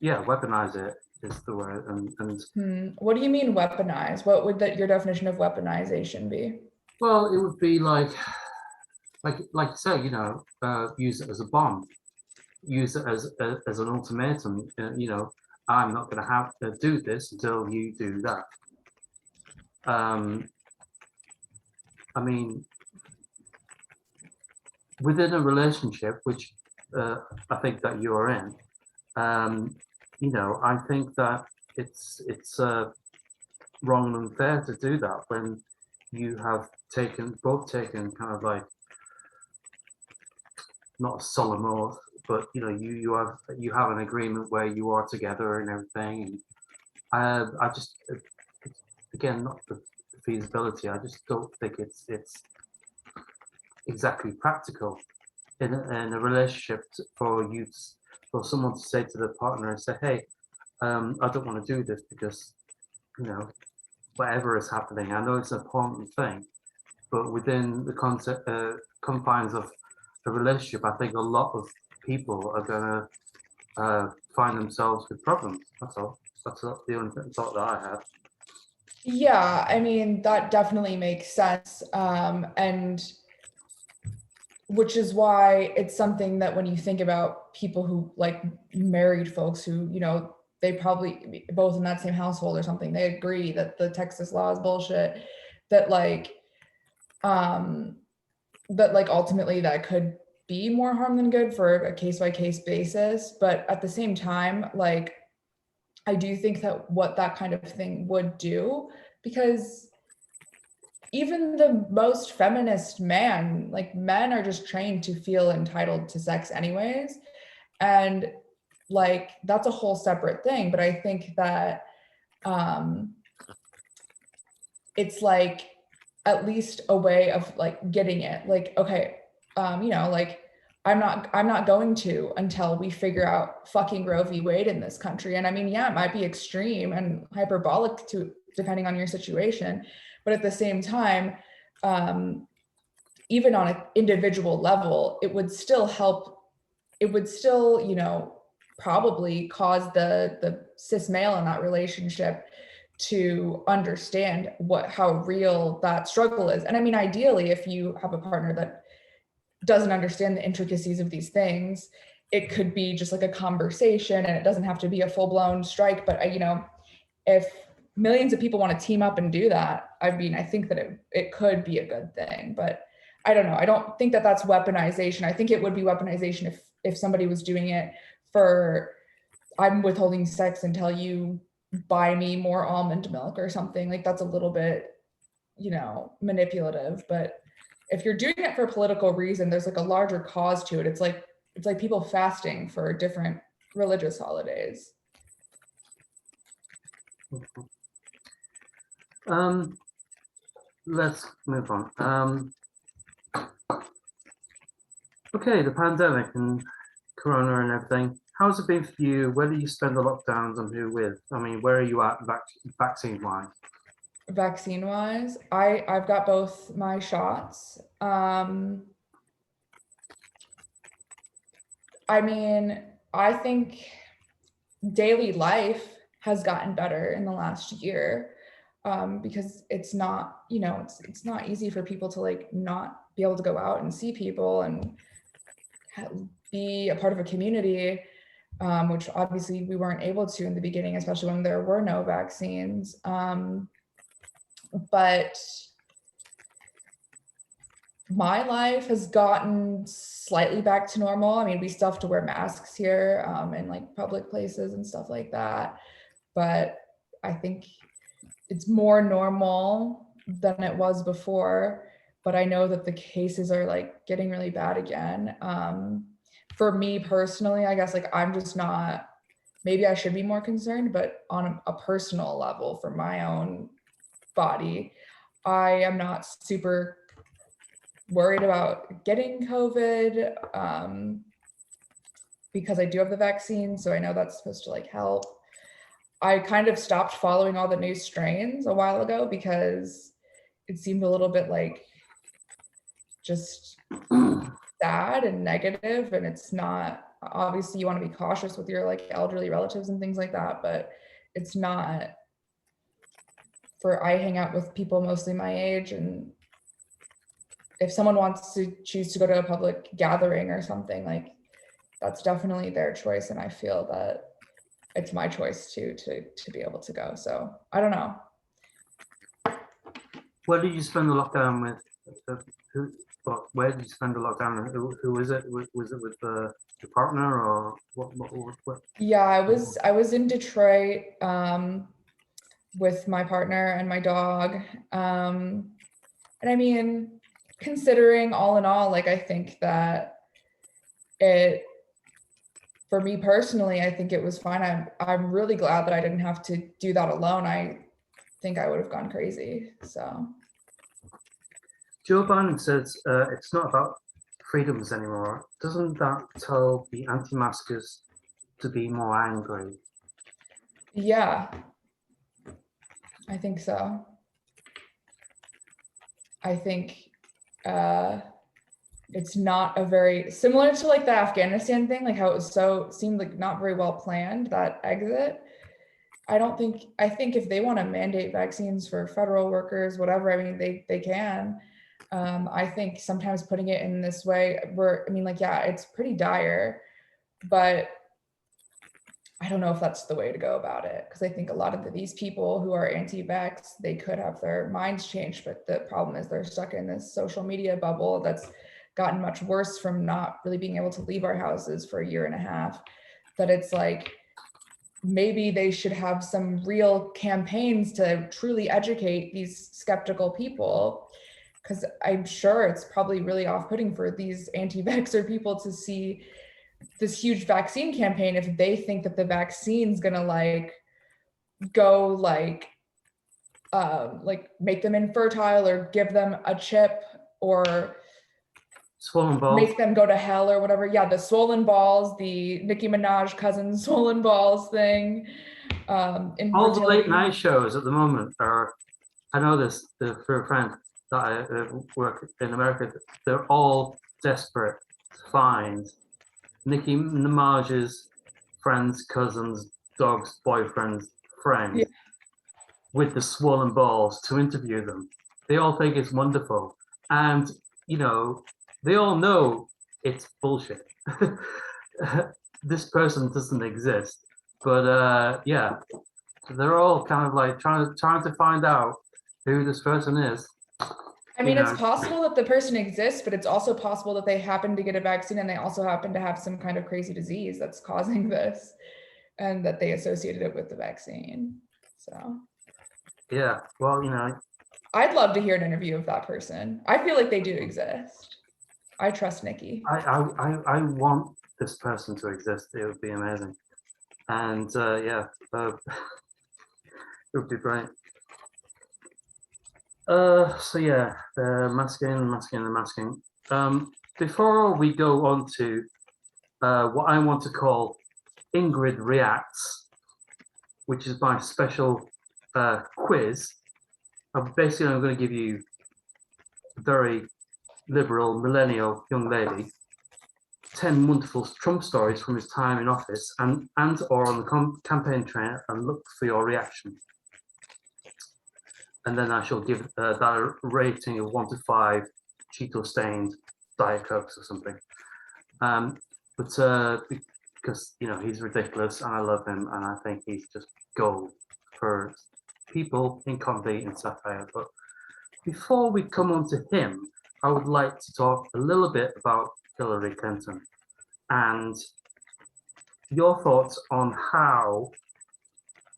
weaponize it is the word. And What do you mean weaponize? What would your definition of weaponization be? well, it would be like you say, use it as a bomb, use it as an ultimatum. I'm not going to have to do this until you do that. I mean, within a relationship, which I think that you're in, I think that it's wrong and unfair to do that when you have both taken kind of like, not a solemn oath, but you have an agreement where you are together and everything. And I just, again, not the feasibility. I just don't think it's exactly practical in a relationship for someone to say to the partner and say, hey, I don't want to do this because whatever is happening. I know it's an important thing, but within the confines of a relationship, I think a lot of people are gonna find themselves with problems. That's all. That's the only thought that I have. Yeah, I mean, that definitely makes sense. And which is why it's something that when you think about people who like married folks who, they probably both in that same household or something, they agree that the Texas law is bullshit, that like ultimately that could be more harm than good for a case-by-case basis. But at the same time, like, I do think that what that kind of thing would do, because even the most feminist men are just trained to feel entitled to sex anyways. And like, that's a whole separate thing. But I think that it's like at least a way of like getting it, like, okay, like, I'm not going to until we figure out fucking Roe v. Wade in this country. And I mean, yeah, it might be extreme and hyperbolic to depending on your situation, but at the same time, even on an individual level, it would still help. It would still, probably cause the cis male in that relationship to understand how real that struggle is. And I mean, ideally, if you have a partner that doesn't understand the intricacies of these things, it could be just like a conversation, and it doesn't have to be a full-blown strike. But if millions of people want to team up and do that, I mean, I think that it could be a good thing. But I don't know. I don't think that that's weaponization. I think it would be weaponization if somebody was doing it for, I'm withholding sex until you buy me more almond milk or something. Like, that's a little bit, manipulative. But if you're doing it for a political reason, there's like a larger cause to it. It's like people fasting for different religious holidays. Let's move on. Okay, the pandemic and corona and everything. How's it been for you? Where do you spend the lockdowns and who with? I mean, where are you at vaccine-wise? Vaccine-wise, I've got both my shots. I mean, I think daily life has gotten better in the last year, because it's not, it's not easy for people to like not be able to go out and see people and be a part of a community, which obviously we weren't able to in the beginning, especially when there were no vaccines. But my life has gotten slightly back to normal. I mean, we still have to wear masks here in like public places and stuff like that. But I think it's more normal than it was before. But I know that the cases are like getting really bad again. For me personally, I guess like I'm just not, maybe I should be more concerned, but on a personal level for my own body, I am not super worried about getting COVID because I do have the vaccine. So I know that's supposed to like help. I kind of stopped following all the new strains a while ago because it seemed a little bit like just sad and negative, and it's not, obviously you want to be cautious with your like elderly relatives and things like that, but it's not for, I hang out with people mostly my age, and if someone wants to choose to go to a public gathering or something, like that's definitely their choice, and I feel that it's my choice to be able to go. So I don't know. Where did you spend the lockdown with? Where did you spend the lockdown? Who was it? Was it with your partner or what? Yeah, I was in Detroit with my partner and my dog. And I mean, considering all in all, like I think that it, for me personally, I think it was fine. I'm really glad that I didn't have to do that alone. I think I would have gone crazy. So Joe Biden says it's not about freedoms anymore. Doesn't that tell the anti-maskers to be more angry? yeah, I think so. I think it's not a very, similar to like the Afghanistan thing, like how it was so, seemed like not very well planned, that exit. I think if they want to mandate vaccines for federal workers, whatever, I mean, they can. I think sometimes putting it in this way, I mean, like, yeah, it's pretty dire, but I don't know if that's the way to go about it. Because I think a lot of these people who are anti-vax, they could have their minds changed, but the problem is they're stuck in this social media bubble that's gotten much worse from not really being able to leave our houses for a year and a half, that it's like, maybe they should have some real campaigns to truly educate these skeptical people, because I'm sure it's probably really off-putting for these anti-vaxxer people to see this huge vaccine campaign if they think that the vaccine's gonna like go like make them infertile or give them a chip or Swollen balls. Make them go to hell or whatever. Yeah, the swollen balls, the Nicki Minaj cousin swollen balls thing. All the late night shows at the moment are, I know this for a friend that I work in America, they're all desperate to find Nicki Minaj's friends, cousins, dogs, boyfriends, friends with the swollen balls to interview them. They all think it's wonderful. And, they all know it's bullshit. This person doesn't exist. But they're all kind of like trying to find out who this person is. I mean, it's possible that the person exists, but it's also possible that they happen to get a vaccine and they also happen to have some kind of crazy disease that's causing this, and that they associated it with the vaccine. So yeah, well, I'd love to hear an interview of that person. I feel like they do exist. I trust Nicki. I want this person to exist. It would be amazing. And it would be great. So yeah, the masking. Before we go on to what I want to call Ingrid Reacts, which is my special quiz, I'm going to give you a very liberal millennial young lady 10 wonderful Trump stories from his time in office and or on the campaign trail, and look for your reaction. And then I shall give that a rating of 1 to 5 Cheeto stained Diet Cokes or something. but because he's ridiculous and I love him and I think he's just gold for people in comedy and satire. But before we come on to him, I would like to talk a little bit about Hillary Clinton and your thoughts on how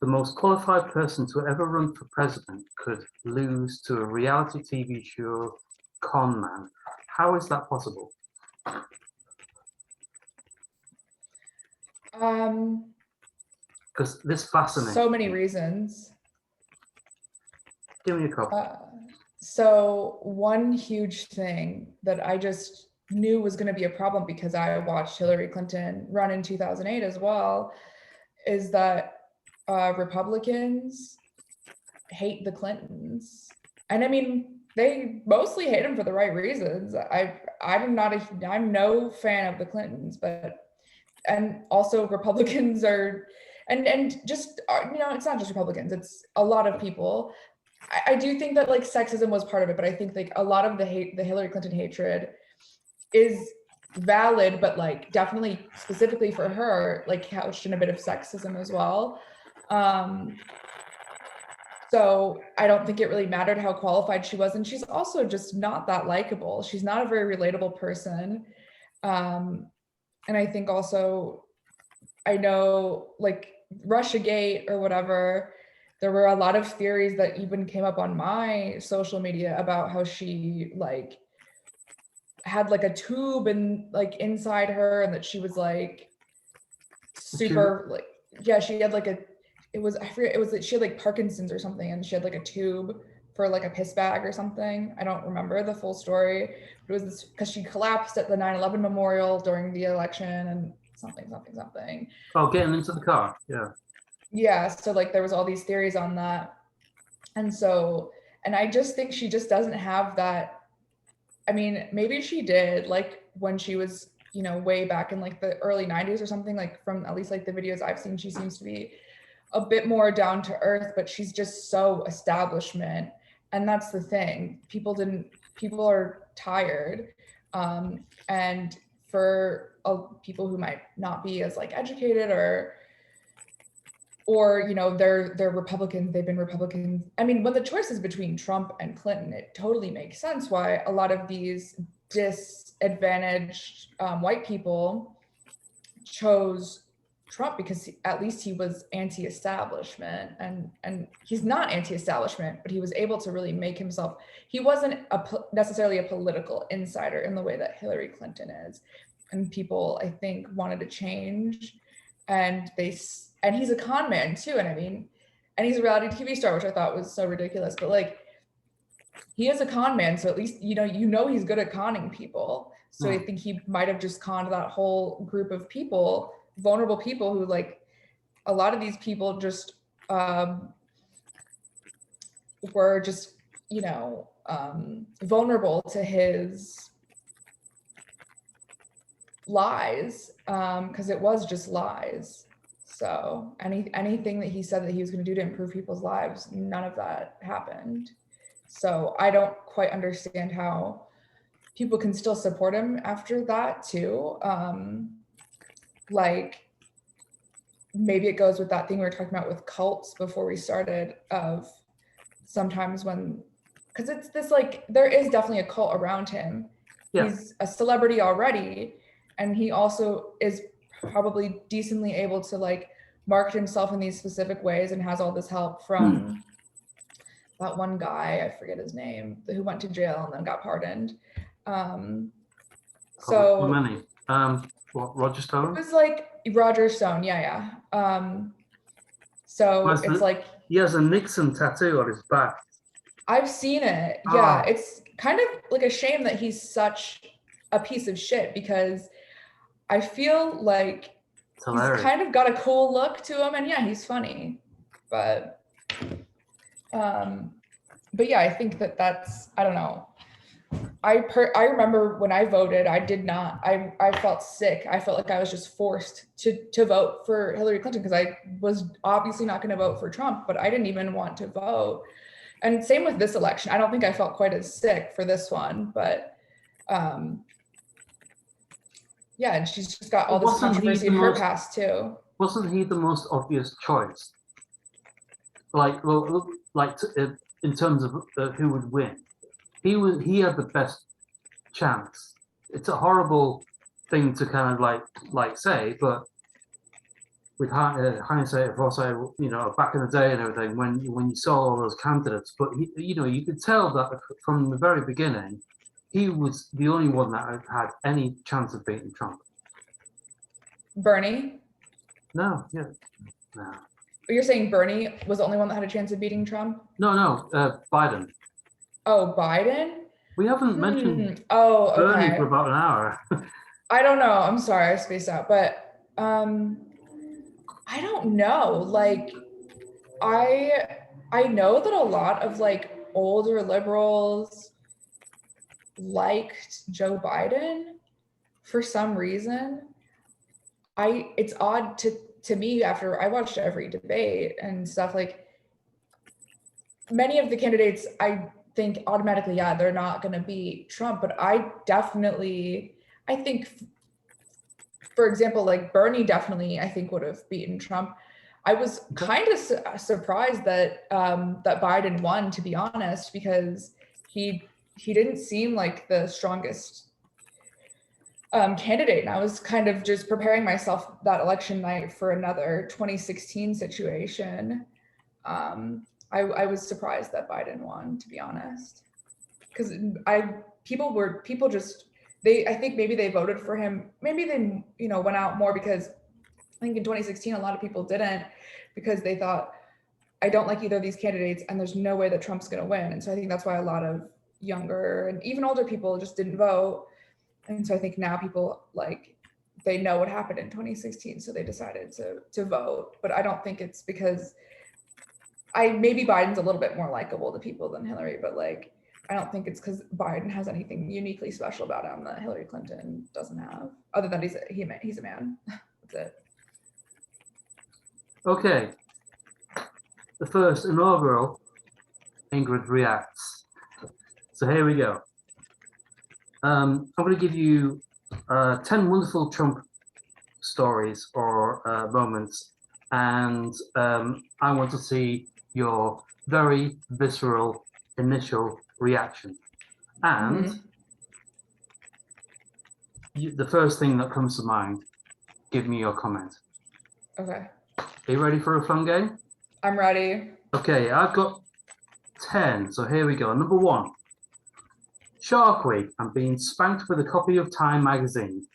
the most qualified person to ever run for president could lose to a reality TV show con man. How is that possible? Because this fascinates So many me. reasons. Give me a couple. So one huge thing that I just knew was going to be a problem because I watched Hillary Clinton run in 2008 as well, is that Republicans hate the Clintons. And I mean, they mostly hate them for the right reasons. I'm no fan of the Clintons, and also Republicans are, and just, it's not just Republicans, it's a lot of people. I do think that like sexism was part of it, but I think like a lot of the Hillary Clinton hatred is valid, but like definitely specifically for her, like couched in a bit of sexism as well. So I don't think it really mattered how qualified she was. And she's also just not that likable. She's not a very relatable person. And I think also, I know like Russiagate or whatever, there were a lot of theories that even came up on my social media about how she like had like a tube and like inside her, and that she was like super like, yeah, she had like I forget, it was like she had like Parkinson's or something, and she had like a tube for like a piss bag or something. I don't remember the full story. It was this because she collapsed at the 9/11 memorial during the election and something. Oh, getting into the car. Yeah, so like there was all these theories on that. And so, and I just think she just doesn't have that. I mean, maybe she did like when she was, way back in like the early 90s or something, like from at least like the videos I've seen, she seems to be a bit more down to earth, but she's just so establishment. And that's the thing. People are tired. And for people who might not be as like educated or they're Republicans, they've been Republicans. I mean, when the choice is between Trump and Clinton, it totally makes sense why a lot of these disadvantaged white people chose Trump, because at least he was anti-establishment, and he's not anti-establishment, but he was able to really make himself. He wasn't necessarily a political insider in the way that Hillary Clinton is, and people I think wanted to change, and he's a con man too, and he's a reality TV star, which I thought was so ridiculous, but like he is a con man, so at least he's good at conning people. So I think he might have just conned that whole group of people, vulnerable people who like a lot of these people just were just vulnerable to his lies, because it was just lies. So anything that he said that he was going to do to improve people's lives, none of that happened. So I don't quite understand how people can still support him after that too. Like maybe it goes with that thing we were talking about with cults before we started, of sometimes because it's this like, there is definitely a cult around him. Yeah. He's a celebrity already, and he also is probably decently able to like market himself in these specific ways, and has all this help from that one guy, I forget his name, who went to jail and then got pardoned. So many. Roger Stone? It was like Roger Stone, yeah. So it's like he has a Nixon tattoo on his back. I've seen it. Yeah, it's kind of like a shame that he's such a piece of shit, because I feel like he's kind of got a cool look to him, and yeah, he's funny. But yeah, I think that's, I don't know. I remember when I voted, I felt sick. I felt like I was just forced to vote for Hillary Clinton, because I was obviously not going to vote for Trump, but I didn't even want to vote. And same with this election. I don't think I felt quite as sick for this one, but Yeah, and she's just got all this Wasn't he controversy the in her most- past too. Wasn't he the most obvious choice? Like, well, in terms of who would win, he had the best chance. It's a horrible thing to kind of like say, but with hindsight, of foresight, back in the day and everything, when you saw all those candidates, but you could tell that from the very beginning, he was the only one that had any chance of beating Trump. Bernie? No, yeah, no. You're saying Bernie was the only one that had a chance of beating Trump? No, Biden. Oh, Biden? We haven't mentioned Oh, Bernie okay. for about an hour. I don't know. I'm sorry, I spaced out, but I don't know. Like, I know that a lot of like older liberals liked Joe Biden for some reason. It's odd to me after I watched every debate and stuff, like many of the candidates I think automatically, yeah, they're not going to beat Trump, but I think, for example, like Bernie definitely, I think would have beaten Trump. I was kind of surprised that that Biden won, to be honest, because he didn't seem like the strongest candidate. And I was kind of just preparing myself that election night for another 2016 situation. I was surprised that Biden won, to be honest, because people just I think maybe they voted for him. Maybe they went out more because I think in 2016 a lot of people didn't, because they thought, I don't like either of these candidates and there's no way that Trump's going to win. And so I think that's why a lot of younger and even older people just didn't vote. And so I think now people they know what happened in 2016, so they decided to vote. But I don't think it's because maybe Biden's a little bit more likable to people than Hillary, but I don't think it's because Biden has anything uniquely special about him that Hillary Clinton doesn't have, other than he's a man. That's it. Okay. The first inaugural Ingrid reacts. So here we go. I'm going to give you 10 wonderful Trump stories or moments, and I want to see your very visceral initial reaction. And the first thing that comes to mind, give me your comment. Okay. Are you ready for a fun game? I'm ready. Okay, I've got 10, so here we go. Number 1. Shark Week and being spanked with a copy of Time magazine.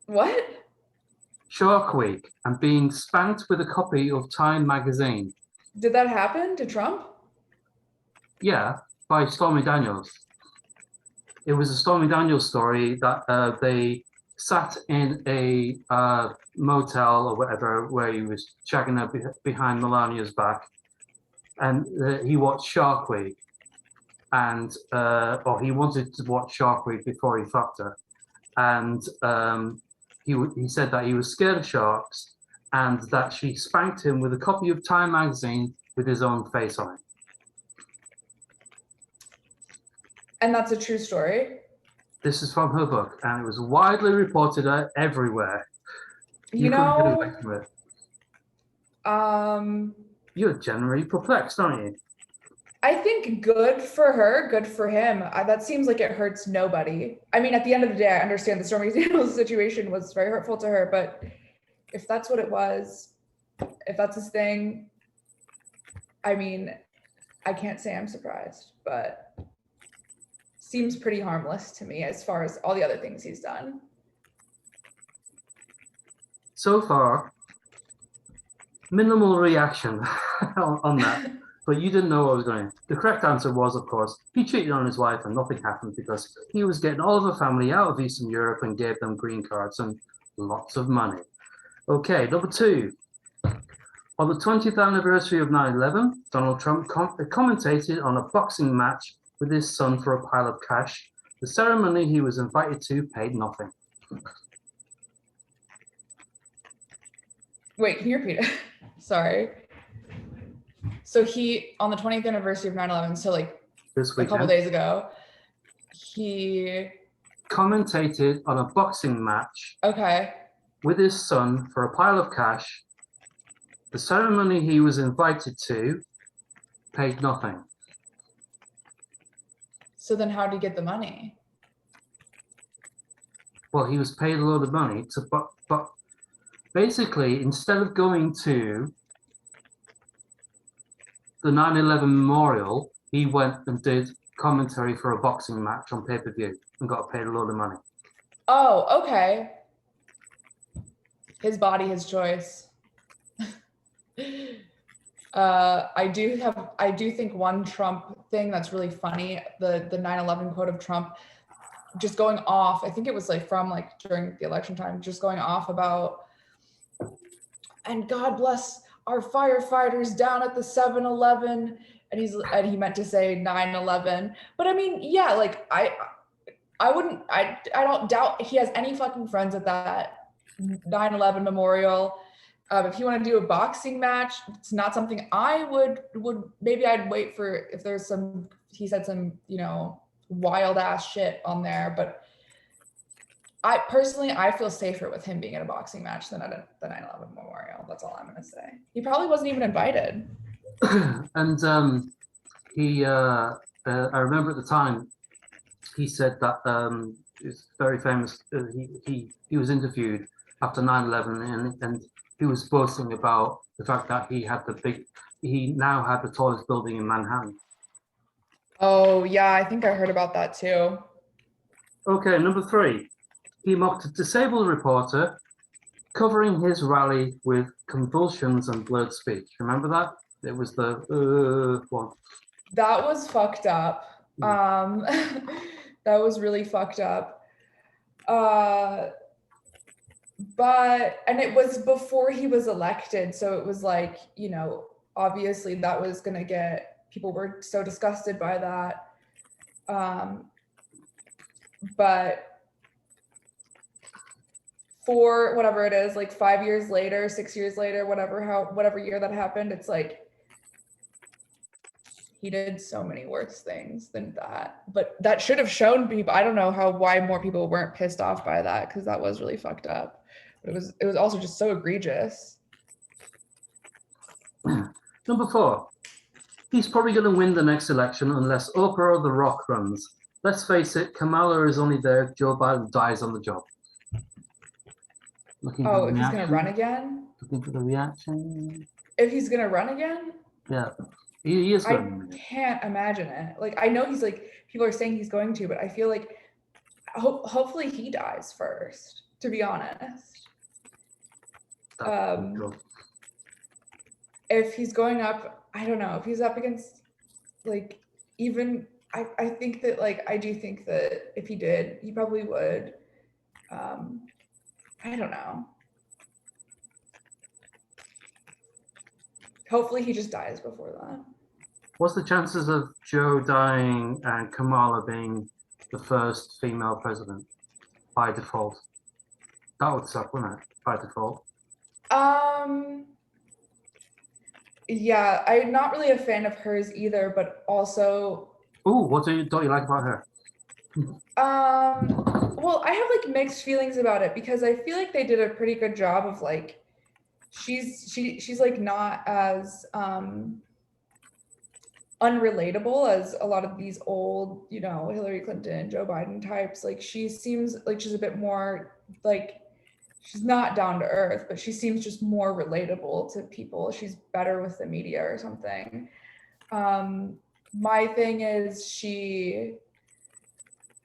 What? Shark Week and being spanked with a copy of Time magazine. Did that happen to Trump? Yeah, by Stormy Daniels. It was a Stormy Daniels story that they sat in a motel or whatever where he was shagging her behind Melania's back, and he watched Shark Week, and or he wanted to watch Shark Week before he fucked her, and he said that he was scared of sharks and that she spanked him with a copy of Time magazine with his own face on it. And that's a true story? This is from her book, and it was widely reported everywhere. You couldn't get know, away from it. You're generally perplexed, aren't you? I think good for her, good for him. That seems like it hurts nobody. I mean, at the end of the day, I understand the Stormy Daniels situation was very hurtful to her, but if that's what it was, if that's his thing, I mean, I can't say I'm surprised, but seems pretty harmless to me as far as all the other things he's done. So far, minimal reaction on that, but you didn't know what was going on. The correct answer was, of course, he cheated on his wife and nothing happened because he was getting all of the family out of Eastern Europe and gave them green cards and lots of money. Okay, number 2. On the 20th anniversary of 9/11, Donald Trump commentated on a boxing match with his son for a pile of cash. The ceremony he was invited to paid nothing. Wait, can you repeat it? Sorry. So he, on the 20th anniversary of 9/11, so like This a couple days ago, he commentated on a boxing match Okay. with his son for a pile of cash. The ceremony he was invited to paid nothing. So then how did he get the money? Well, he was paid a lot of money to, but basically, instead of going to the 9/11 memorial, he went and did commentary for a boxing match on pay-per-view and got paid a lot of money. Oh, okay. His body, his choice. I do think one Trump thing that's really funny, the 9/11 quote of Trump just going off, I think it was like from like during the election time, just going off about, and God bless our firefighters down at the 7-Eleven, and he meant to say 9/11. But I mean, yeah, like I don't doubt he has any fucking friends at that 9/11 memorial. If you want to do a boxing match, it's not something I would maybe I'd wait for if there's some, he said some, wild ass shit on there. But I personally, I feel safer with him being at a boxing match than at the 9/11 memorial. That's all I'm going to say. He probably wasn't even invited. And he, I remember at the time, he said that it's very famous. He was interviewed after 9/11, and he was boasting about the fact that he now had the tallest building in Manhattan. Oh yeah, I think I heard about that too. Okay, number 3. He mocked a disabled reporter covering his rally with convulsions and blurred speech. Remember that? It was the one. That was fucked up. That was really fucked up. And it was before he was elected, so it was like, obviously that was gonna people were so disgusted by that. But for whatever it is, like 5 years later, 6 years later, whatever year that happened, it's like he did so many worse things than that. But that should have shown people. I don't know why more people weren't pissed off by that, because that was really fucked up. But it was also just so egregious. Number 4. He's probably going to win the next election unless Oprah or The Rock runs. Let's face it, Kamala is only there if Joe Biden dies on the job. If he's going to run again? Looking for the reaction. If he's going to run again? Yeah, he is going to. I can't imagine it. Like, I know he's like, people are saying he's going to, but I feel like hopefully he dies first, to be honest. If he's going up, I don't know, if he's up against, like, even, I think that, like, I do think that if he did, he probably would. I don't know. Hopefully he just dies before that. What's the chances of Joe dying and Kamala being the first female president by default? That would suck, wouldn't it? By default. Yeah, I'm not really a fan of hers either, but also. Ooh, what don't you like about her? Well, I have like mixed feelings about it, because I feel like they did a pretty good job of like, she's like not as unrelatable as a lot of these old, Hillary Clinton, Joe Biden types. Like, she seems like she's a bit more like, she's not down to earth, but she seems just more relatable to people. She's better with the media or something. My thing is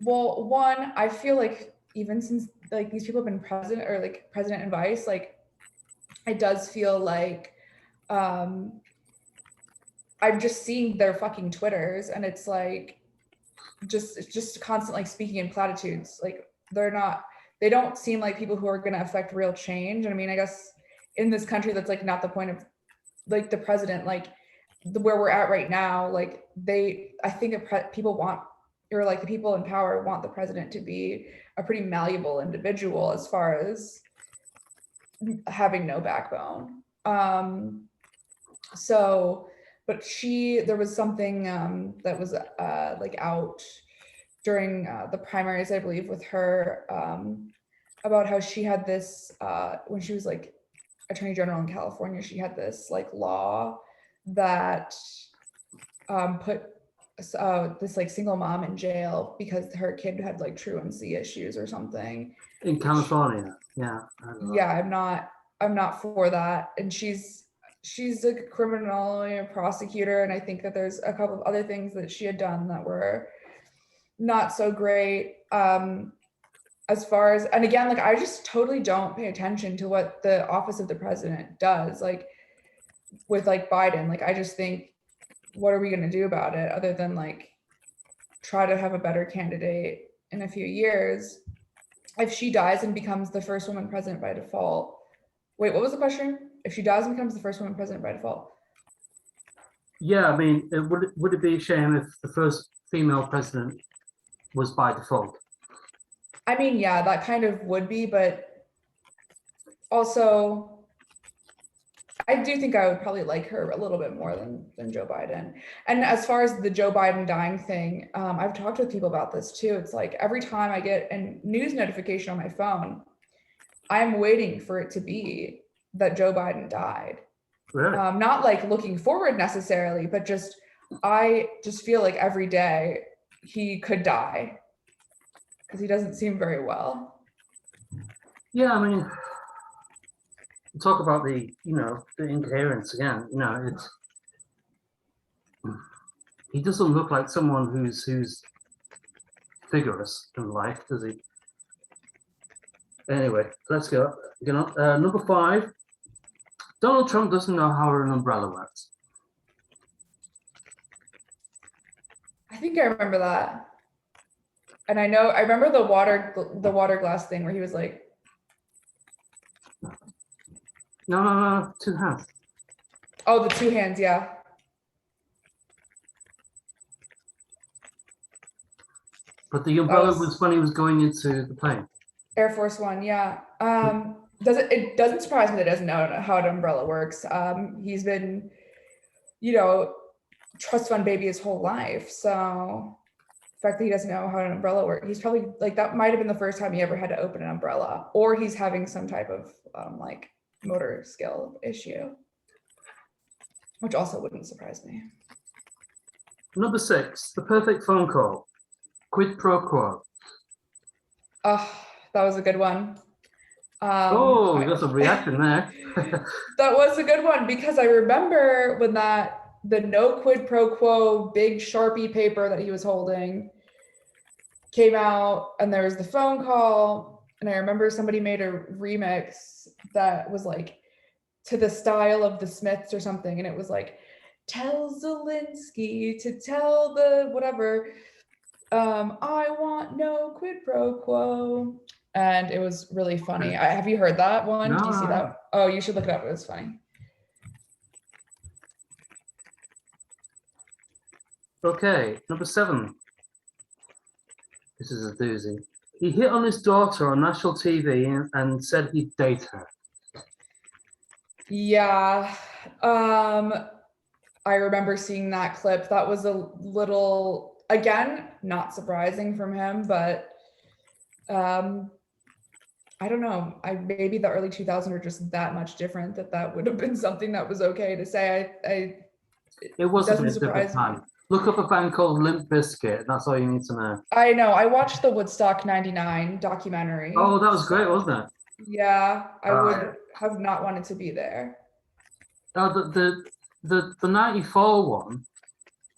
one, I feel like even since like these people have been president, or like president and vice, like it does feel like I'm just seeing their fucking Twitters, and it's like just constantly speaking in platitudes. Like, they don't seem like people who are going to affect real change. And I mean, I guess in this country, that's like not the point of like the president, like where we're at right now. Like I think people want, or like the people in power want the president to be a pretty malleable individual as far as having no backbone. But there was something that was like out during the primaries, I believe, with her about how she had this when she was like attorney general in California. She had this like law that put this like single mom in jail because her kid had like truancy issues or something. In California, yeah. Yeah, I'm not for that. And she's a criminal prosecutor, and I think that there's a couple of other things that she had done that were not so great. As far as, and again, like I just totally don't pay attention to what the office of the president does, like with like Biden. Like I just think, what are we going to do about it other than like try to have a better candidate in a few years? If she dies and becomes the first woman president by default. Wait, what was the question? If she dies and becomes the first woman president by default. Yeah, I mean, would it be a shame if the first female president was by default? I mean, yeah, that kind of would be, but also I do think I would probably like her a little bit more than Joe Biden. And as far as the Joe Biden dying thing, I've talked with people about this too. It's like every time I get a news notification on my phone, I'm waiting for it to be that Joe Biden died. Really? Not like looking forward necessarily, but I just feel like every day he could die because he doesn't seem very well. Yeah, I mean, talk about the incoherence again. He doesn't look like someone who's vigorous in life, does he? Anyway, let's go. Number 5. Donald Trump doesn't know how an umbrella works. I think I remember that. And I remember the water glass thing where he was like, No, 2 hands. oh, the 2 hands, yeah. But the umbrella was when he was going into the plane. Air Force One, yeah. It doesn't surprise me that he doesn't know how an umbrella works. He's been, trust fund baby his whole life. So the fact that he doesn't know how an umbrella works, he's probably like, that might have been the first time he ever had to open an umbrella, or he's having some type of like motor skill issue, which also wouldn't surprise me. Number 6, the perfect phone call. Quid pro quo. That was a good one. We got some reaction there. That was a good one because I remember when the no quid pro quo big Sharpie paper that he was holding came out, and there was the phone call, and I remember somebody made a remix that was like to the style of the Smiths or something, and it was like, tell Zelensky to tell the whatever, I want no quid pro quo. And it was really funny. Have you heard that one? No. Do you see that? Oh, you should look it up. It was funny. Okay, number 7. This is a doozy. He hit on his daughter on national TV and said he'd date her. Yeah. I remember seeing that clip. That was a little, again, not surprising from him, but I don't know. Maybe the early 2000s are just that much different that would have been something that was okay to say. It wasn't a different time. Look up a band called Limp Bizkit. That's all you need to know. I know. I watched the Woodstock '99 documentary. Oh, that was great, wasn't it? Yeah, I would have not wanted to be there. The 94 one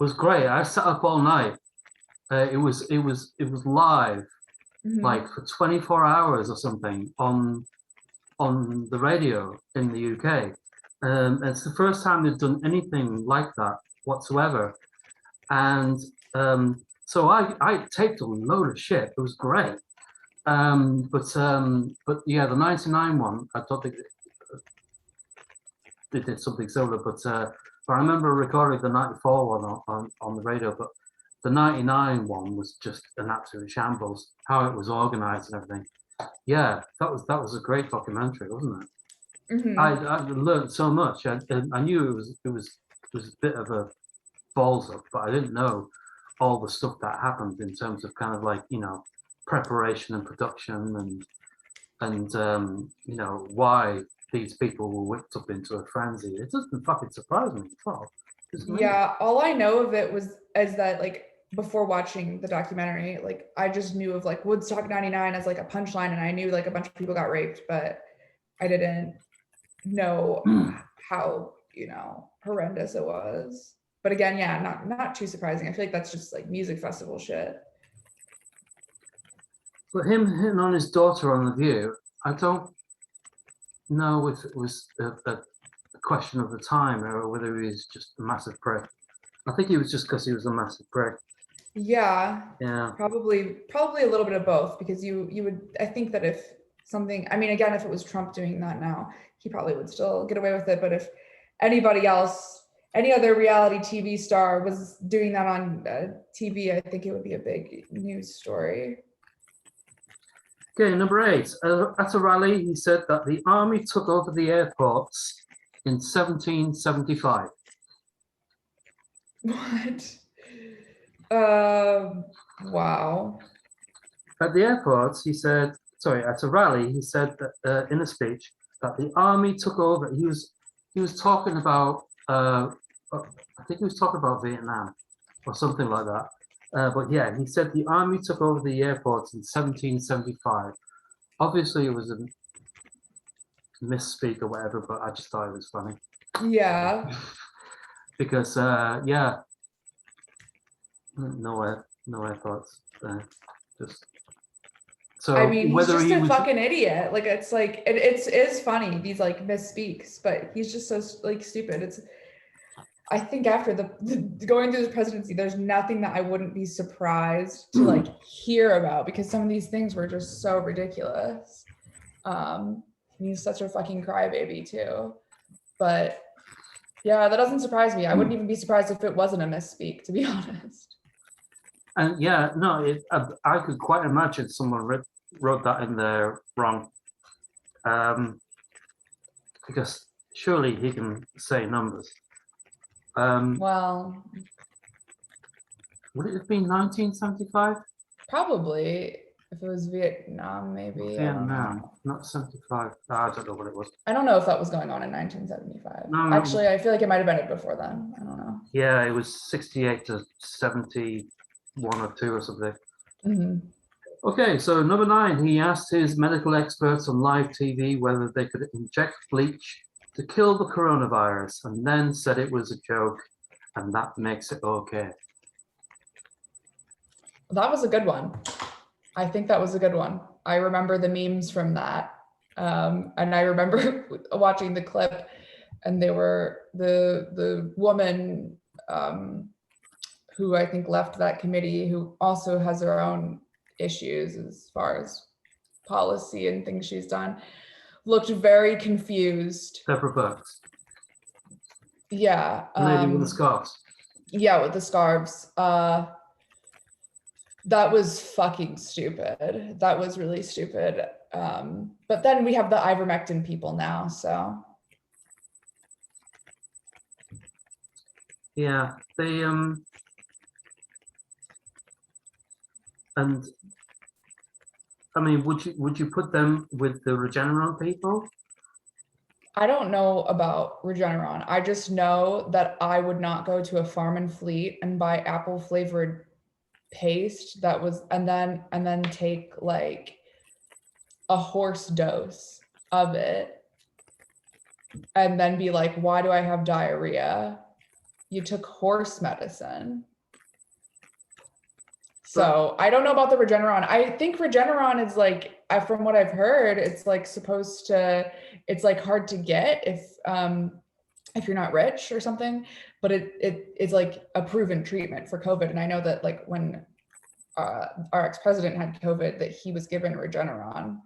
was great. I sat up all night. It was live, like for 24 hours or something on the radio in the UK. It's the first time they've done anything like that whatsoever. And so I taped a load of shit. It was great. But yeah, the 99 one, I don't think they did something similar, but I remember recording the 94 one on the radio, but the 99 one was just an absolute shambles, how it was organized and everything. Yeah, that was a great documentary, wasn't it? Mm-hmm. I learned so much. I knew it was a bit of a balls up, but I didn't know all the stuff that happened in terms of kind of like, preparation and production and why these people were whipped up into a frenzy. It doesn't fucking surprise me at all. Yeah, all I know of it is that like before watching the documentary, like I just knew of like Woodstock 99 as like a punchline, and I knew like a bunch of people got raped, but I didn't know how, horrendous it was. But again, yeah, not too surprising. I feel like that's just like music festival shit. But him hitting on his daughter on The View, I don't know if it was a question of the time or whether he was just a massive prick. I think it was just because he was a massive prick. Yeah. Yeah. Probably a little bit of both, because you would, I think that if something, I mean, again, if it was Trump doing that now, he probably would still get away with it. But if anybody else, any other reality TV star was doing that on TV, I think it would be a big news story. Okay, number 8. At a rally, he said that the army took over the airports in 1775. What? Wow. At the airports, at a rally, he said that in a speech that the army took over. He was talking about, I think he was talking about Vietnam or something like that. But yeah, he said the army took over the airports in 1775. Obviously, it was a misspeak or whatever, but I just thought it was funny. Yeah. Because no airports. Just so I mean, he's whether just he a was fucking idiot. Like, it's like it is funny, these like misspeaks, but he's just so like stupid. It's, I think after the going through the presidency, there's nothing that I wouldn't be surprised to like hear about, because some of these things were just so ridiculous. He's such a fucking crybaby too. But yeah, that doesn't surprise me. I wouldn't even be surprised if it wasn't a misspeak, to be honest. And yeah, no, I could quite imagine someone wrote that in there wrong, because surely he can say numbers. Well, Would it have been 1975? probably if it was Vietnam, maybe. I don't know. Not 75. I don't know what it was. I don't know if that was going on in 1975. No, actually, I feel like it might have been it before then. I don't know. Yeah, it was 68 to 71 or 2 or something. Mm-hmm. Okay, so number 9, he asked his medical experts on live TV whether they could inject bleach to kill the coronavirus, and then said it was a joke, and that makes it okay. That was a good one. I think that was a good one. I remember the memes from that. And I remember watching the clip, and they were the woman who I think left that committee, who also has her own issues as far as policy and things she's done, looked very confused. Deborah Burks. Yeah. Lady with the scarves. Yeah, with the scarves. That was fucking stupid. That was really stupid. But then we have the ivermectin people now, so. Yeah, they and I mean, would you put them with the Regeneron people? I don't know about Regeneron. I just know that I would not go to a Farm and Fleet and buy apple flavored paste that was, and then take like a horse dose of it and then be like, why do I have diarrhea? You took horse medicine. So I don't know about the Regeneron. I think Regeneron is like, from what I've heard, it's like supposed to, it's like hard to get if you're not rich or something, but it's like a proven treatment for COVID. And I know that like when our ex-president had COVID, that he was given Regeneron.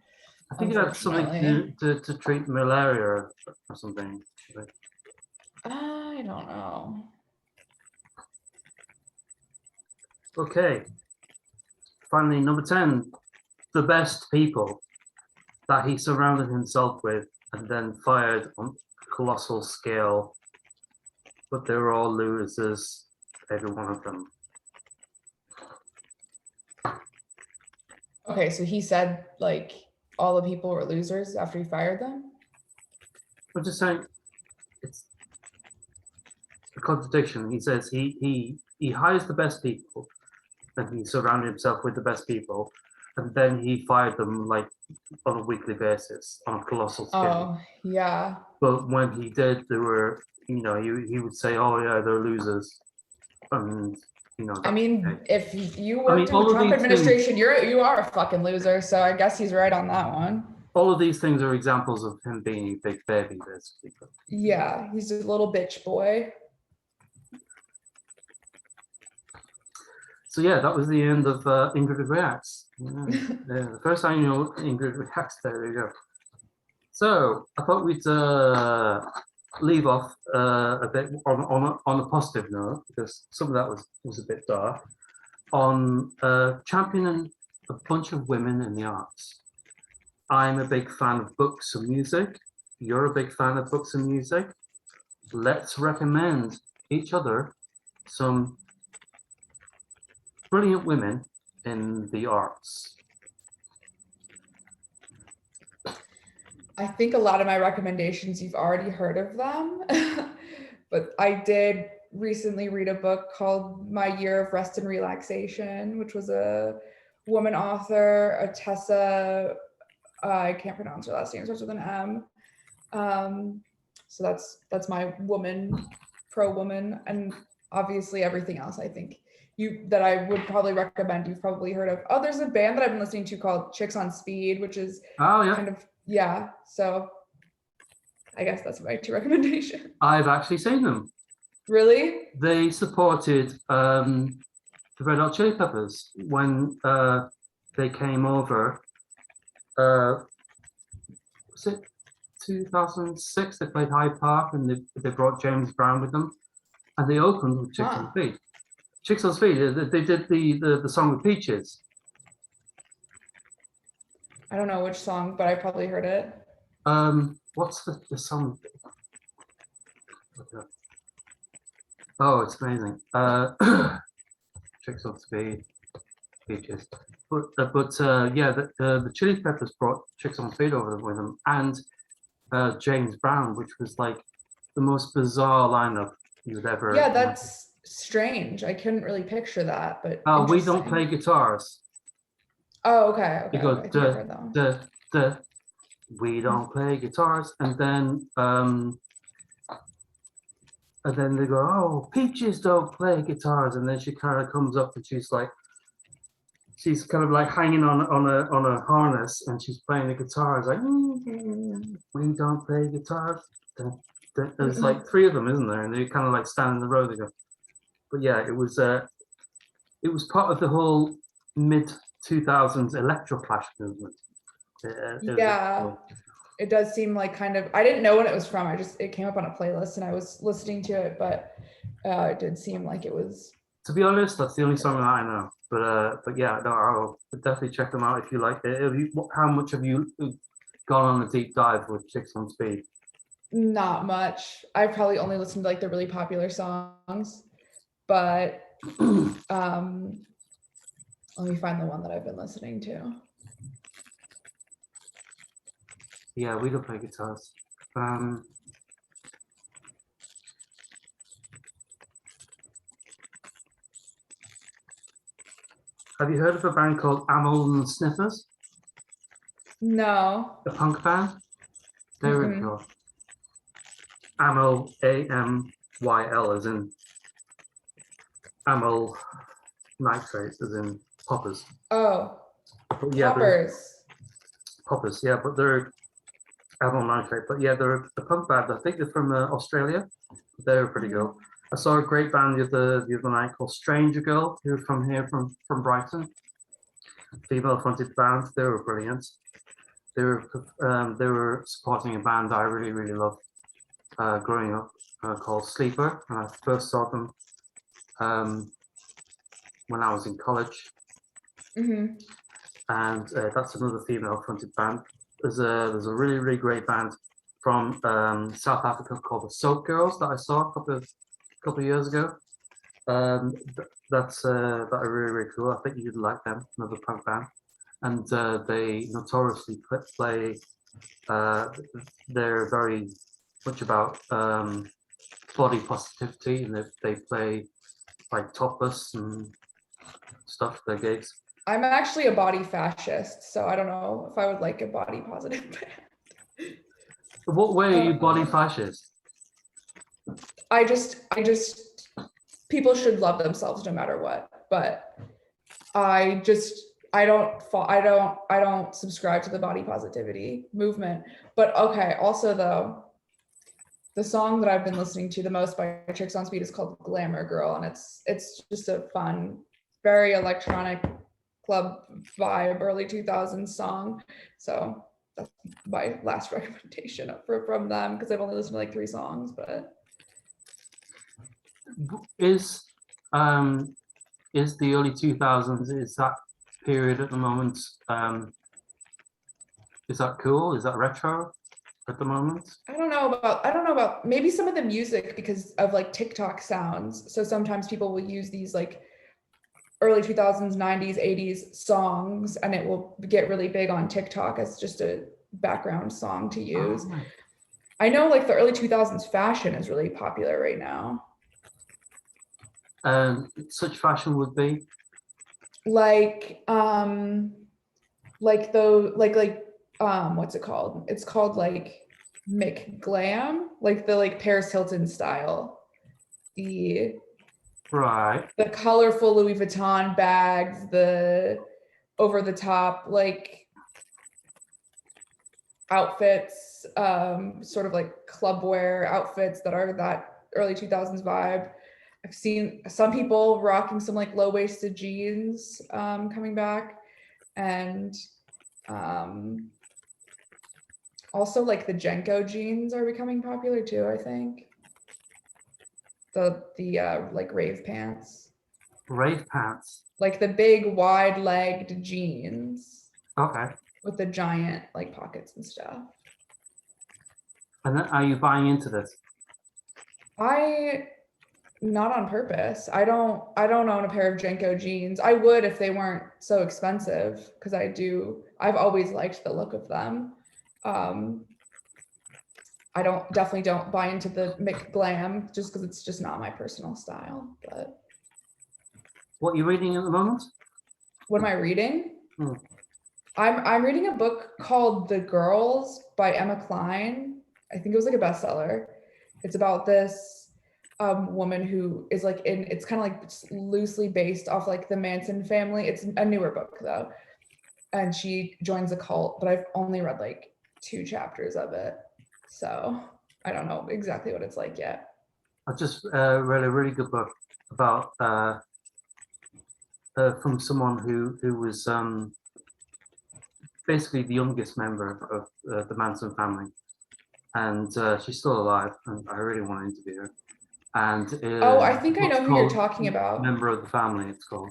I think it had something to treat malaria or something. I don't know. Okay. Finally, number 10, the best people that he surrounded himself with and then fired on a colossal scale, but they were all losers, every one of them. Okay, so he said like all the people were losers after he fired them? I'm just saying, it's a contradiction. He says he hires the best people and he surrounded himself with the best people, and then he fired them like on a weekly basis on a colossal scale. Oh, yeah. But when he did, there were, he would say, "Oh yeah, they're losers," and I that's mean, okay. if you I worked mean, in the Trump administration, you are a fucking loser. So I guess he's right on that one. all of these things are examples of him being a big baby, basically. Yeah, he's a little bitch boy. So yeah, that was the end of Ingrid Reacts. Yeah, the first time Ingrid Reacts. There you go. So I thought we'd leave off a bit on a positive note, because some of that was a bit dark, on championing a bunch of women in the arts. I'm a big fan of books and music. You're a big fan of books and music. Let's recommend each other some brilliant women in the arts. I think a lot of my recommendations, you've already heard of them. But I did recently read a book called My Year of Rest and Relaxation, which was a woman author, a Tessa, I can't pronounce her last name, starts with an M. So that's my woman, pro woman, and obviously everything else I think that I would probably recommend you've probably heard of. Oh, there's a band that I've been listening to called Chicks on Speed, which is kind of, yeah. So I guess that's my two recommendations. I've actually seen them. Really? They supported the Red Hot Chili Peppers when they came over. Was it 2006? They played Hyde Park and they brought James Brown with them, and they opened with Chicks on Speed. Chicks on Speed. They did the song with Peaches. I don't know which song, but I probably heard it. What's the song? Oh, it's amazing. Chicks on Speed, Peaches. But yeah, the Chili Peppers brought Chicks on Speed over with them, and James Brown, which was like the most bizarre lineup you would ever. Yeah, that's strange. I couldn't really picture that, but We don't play guitars. Oh, okay. You go, I think I've heard that one. We don't play guitars, and then they go, oh, Peaches don't play guitars, and then she kind of comes up and she's kind of like hanging on a harness, and she's playing the guitar. It's like, we don't play guitars. There's like three of them, isn't there? And they kind of like stand in the row. They go, but yeah, it was part of the whole mid 2000s electroclash movement. Yeah, it does seem like kind of. I didn't know what it was from. It came up on a playlist and I was listening to it, but it did seem like it was. To be honest, that's the only song that I know. But yeah, no, I'll definitely check them out if you like it. How much have you gone on a deep dive with Chicks on Speed? Not much. I probably only listened to like the really popular songs, but let me find the one that I've been listening to. Yeah, we don't play guitars. Have you heard of a band called Amyl and Sniffers? No. A punk band? They're really cool. Amyl, AMYL, as in amyl nitrate, as in poppers. Oh, yeah, poppers. Yeah, but they're amyl nitrate. But yeah, they're a punk band. I think they're from Australia. They're pretty cool. I saw a great band the other night called Stranger Girl, who are from here, from Brighton. Female-fronted band. They were brilliant. They were supporting a band I really, really loved growing up called Sleeper, and I first saw them when I was in college. And that's another female-fronted band. There's a really, really great band from South Africa called the Soap Girls that I saw a couple of years ago. That are really, really cool. I think you'd like them. Another punk band. and they notoriously play. They're very much about body positivity, and they play like topless and stuff. Their gigs. I'm actually a body fascist, so I don't know if I would like a body positive band. What way are you body fascist? I just people should love themselves no matter what, but I don't subscribe to the body positivity movement. But okay, also though, the song that I've been listening to the most by Tricks on Speed is called Glamour Girl, and it's just a fun, very electronic club vibe early 2000s song. So that's my last recommendation from them, because I've only listened to like 3 songs. But Is the early 2000s, is that period at the moment, is that cool? Is that retro at the moment? I don't know about maybe some of the music, because of like TikTok sounds. So sometimes people will use these like early 2000s, 90s, 80s songs, and it will get really big on TikTok as just a background song to use. Oh. I know like the early 2000s fashion is really popular right now. Such fashion would be Like what's it called? It's called like McGlam, like the like Paris Hilton style. The right. The colorful Louis Vuitton bags, the over the top like outfits, sort of like club wear outfits that are that early 2000s vibe. I've seen some people rocking some like low-waisted jeans coming back, and also like the Jenko jeans are becoming popular too, I think. The like rave pants. Rave pants. Like the big wide-legged jeans. Okay. With the giant like pockets and stuff. And then, are you buying into this? Not on purpose. I don't own a pair of Jenko jeans. I would if they weren't so expensive, because I've always liked the look of them. I definitely don't buy into the McGlam just because it's just not my personal style. But What are you reading at the moment? what am I reading? I'm reading a book called The Girls by Emma Cline. I think it was like a bestseller. It's about this woman who is like it's kind of like loosely based off like the Manson family. It's a newer book though. And she joins a cult, but I've only read like 2 chapters of it. So I don't know exactly what it's like yet. I just read a really good book about from someone who was basically the youngest member of the Manson family, and she's still alive, and I really want to interview her. And I think I know who you're talking about. Member of the Family, it's called.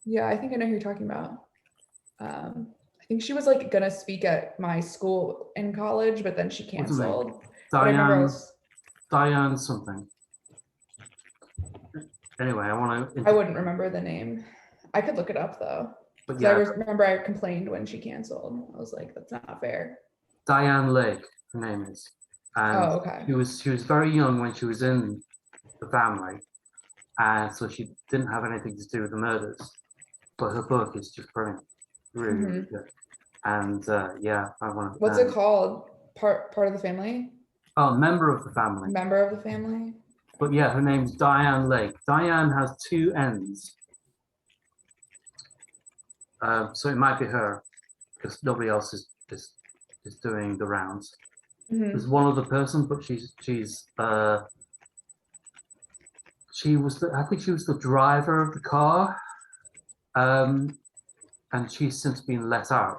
Yeah, I think I know who you're talking about. I think she was like gonna speak at my school in college, but then she canceled. Diane something. Anyway, I wouldn't remember the name. I could look it up though. But yeah, I remember I complained when she canceled. I was like, that's not fair. Diane Lake, her name is. And okay. She was very young when she was in the family, and so she didn't have anything to do with the murders. But her book is just brilliant, really good. And yeah, I want to. What's it called? Part of the family? Oh, Member of the Family. Member of the Family. But yeah, her name's Diane Lake. Diane has 2 N's. So it might be her, because nobody else is doing the rounds. There's one other person, but she was I think she was the driver of the car, and she's since been let out,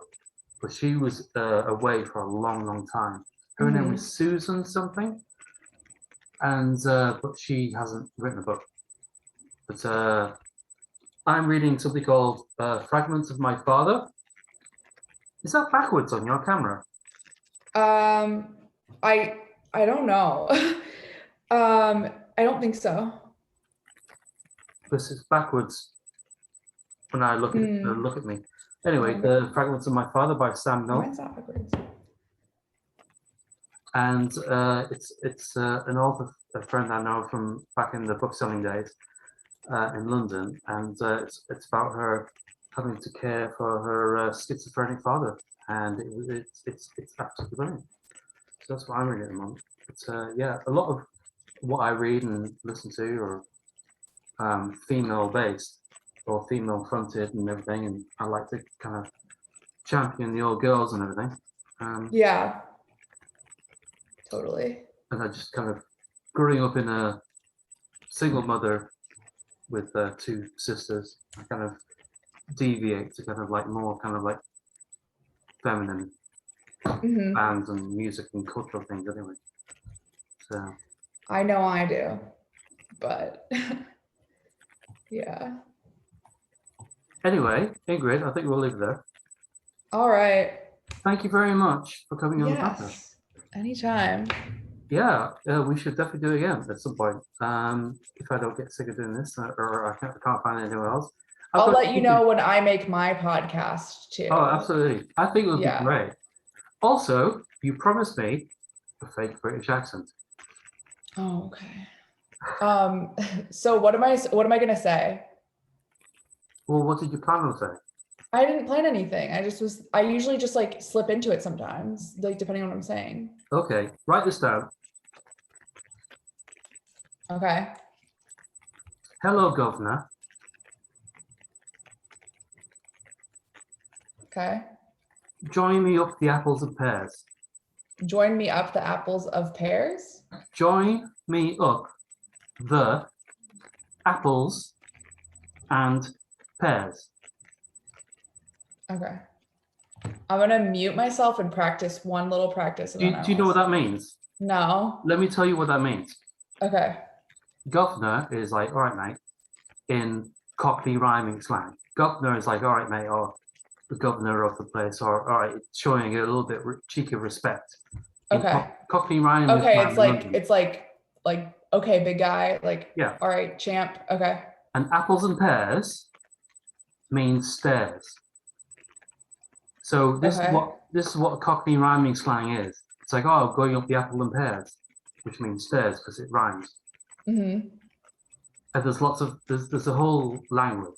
but she was away for a long time. Her name was Susan something, and but she hasn't written a book. But I'm reading something called Fragments of My Father. Is that backwards on your camera? I don't know. I don't think so. This is backwards when I look at me. Anyway, The Fragments of My Father by Sam Mill. Mine's not backwards. And it's an author, a friend I know from back in the book selling days in London, and it's about her having to care for her schizophrenic father, and it's absolutely brilliant. So that's what I'm reading at the moment. But yeah, a lot of what I read and listen to are female based or female fronted and everything, and I like to kind of champion the old girls and everything. Yeah, totally. And I just kind of growing up in a single mother with two sisters, I kind of deviate to kind of like more kind of like feminine bands and music and cultural things anyway. So I know I do, but yeah. Anyway, Ingrid, I think we'll leave it there. All right. Thank you very much for coming on the podcast. Yes, anytime. Yeah, we should definitely do it again at some point. If I don't get sick of doing this or I can't find anyone else. I'll let you know when I make my podcast too. Oh, absolutely. I think it would be great. Also, you promised me a fake British accent. Oh, okay. So what am I gonna say? Well, what did you plan on saying? I didn't plan anything. I usually just like slip into it sometimes, like depending on what I'm saying. Okay, write this down. Okay. Hello, Governor. Okay. Join me up the apples and pears. Join me up the apples of pears. Join me up the apples and pears. Okay. I'm gonna mute myself and practice one little practice. Do you know what that means? No. Let me tell you what that means. Okay. Governor is like, all right, mate, in Cockney rhyming slang. Governor is like, all right, mate, or the governor of the place, or all right, showing a little bit cheeky respect. Okay. Cockney rhyming. Okay, it's like okay, big guy, like yeah. All right, champ. Okay. And apples and pears means stairs. So this is what Cockney rhyming slang is. It's like, oh, going up the apple and pears, which means stairs because it rhymes. Mm-hmm. And there's a whole language.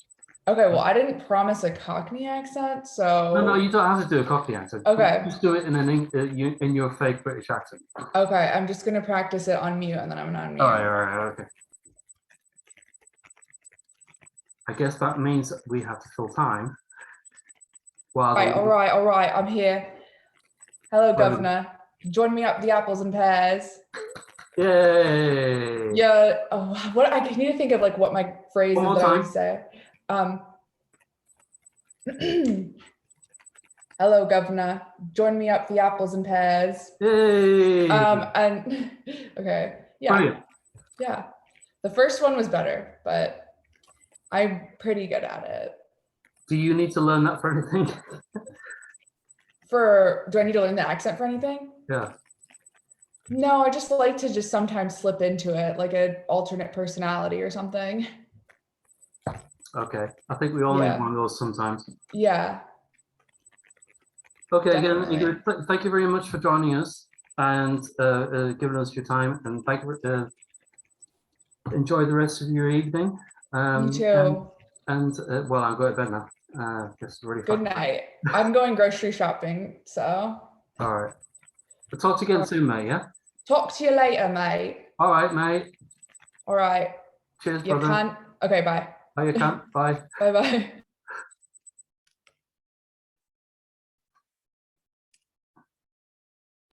Okay, well, I didn't promise a Cockney accent, so. No, you don't have to do a Cockney accent. Okay. Just do it in your fake British accent. Okay, I'm just gonna practice it on mute, and then I'm gonna unmute. All right, okay. I guess that means we have to fill time. All right, I'm here. Hello, Governor. Join me up the apples and pears. Yay! Yeah. Oh, what I need to think of like what my phrase is that I would say. Hello, Governor. Join me up the apples and pears. Yay! And okay, yeah. Brilliant. Yeah. The first one was better, but I'm pretty good at it. Do you need to learn that for anything? Do I need to learn the accent for anything? Yeah. No, I just like to just sometimes slip into it, like an alternate personality or something. Okay. I think we all need one of those sometimes. Yeah. Okay, Definitely. again, Ingrid, thank you very much for joining us and giving us your time, and thank you for enjoy the rest of your evening. You too. And well, I'm going to bed now. It's really Good night. I'm going grocery shopping, so. All right. We'll talk to you again soon, mate, yeah? Talk to you later, mate. All right, mate. All right. Cheers, you brother. Okay, bye. Bye, you can't. Bye. Bye-bye.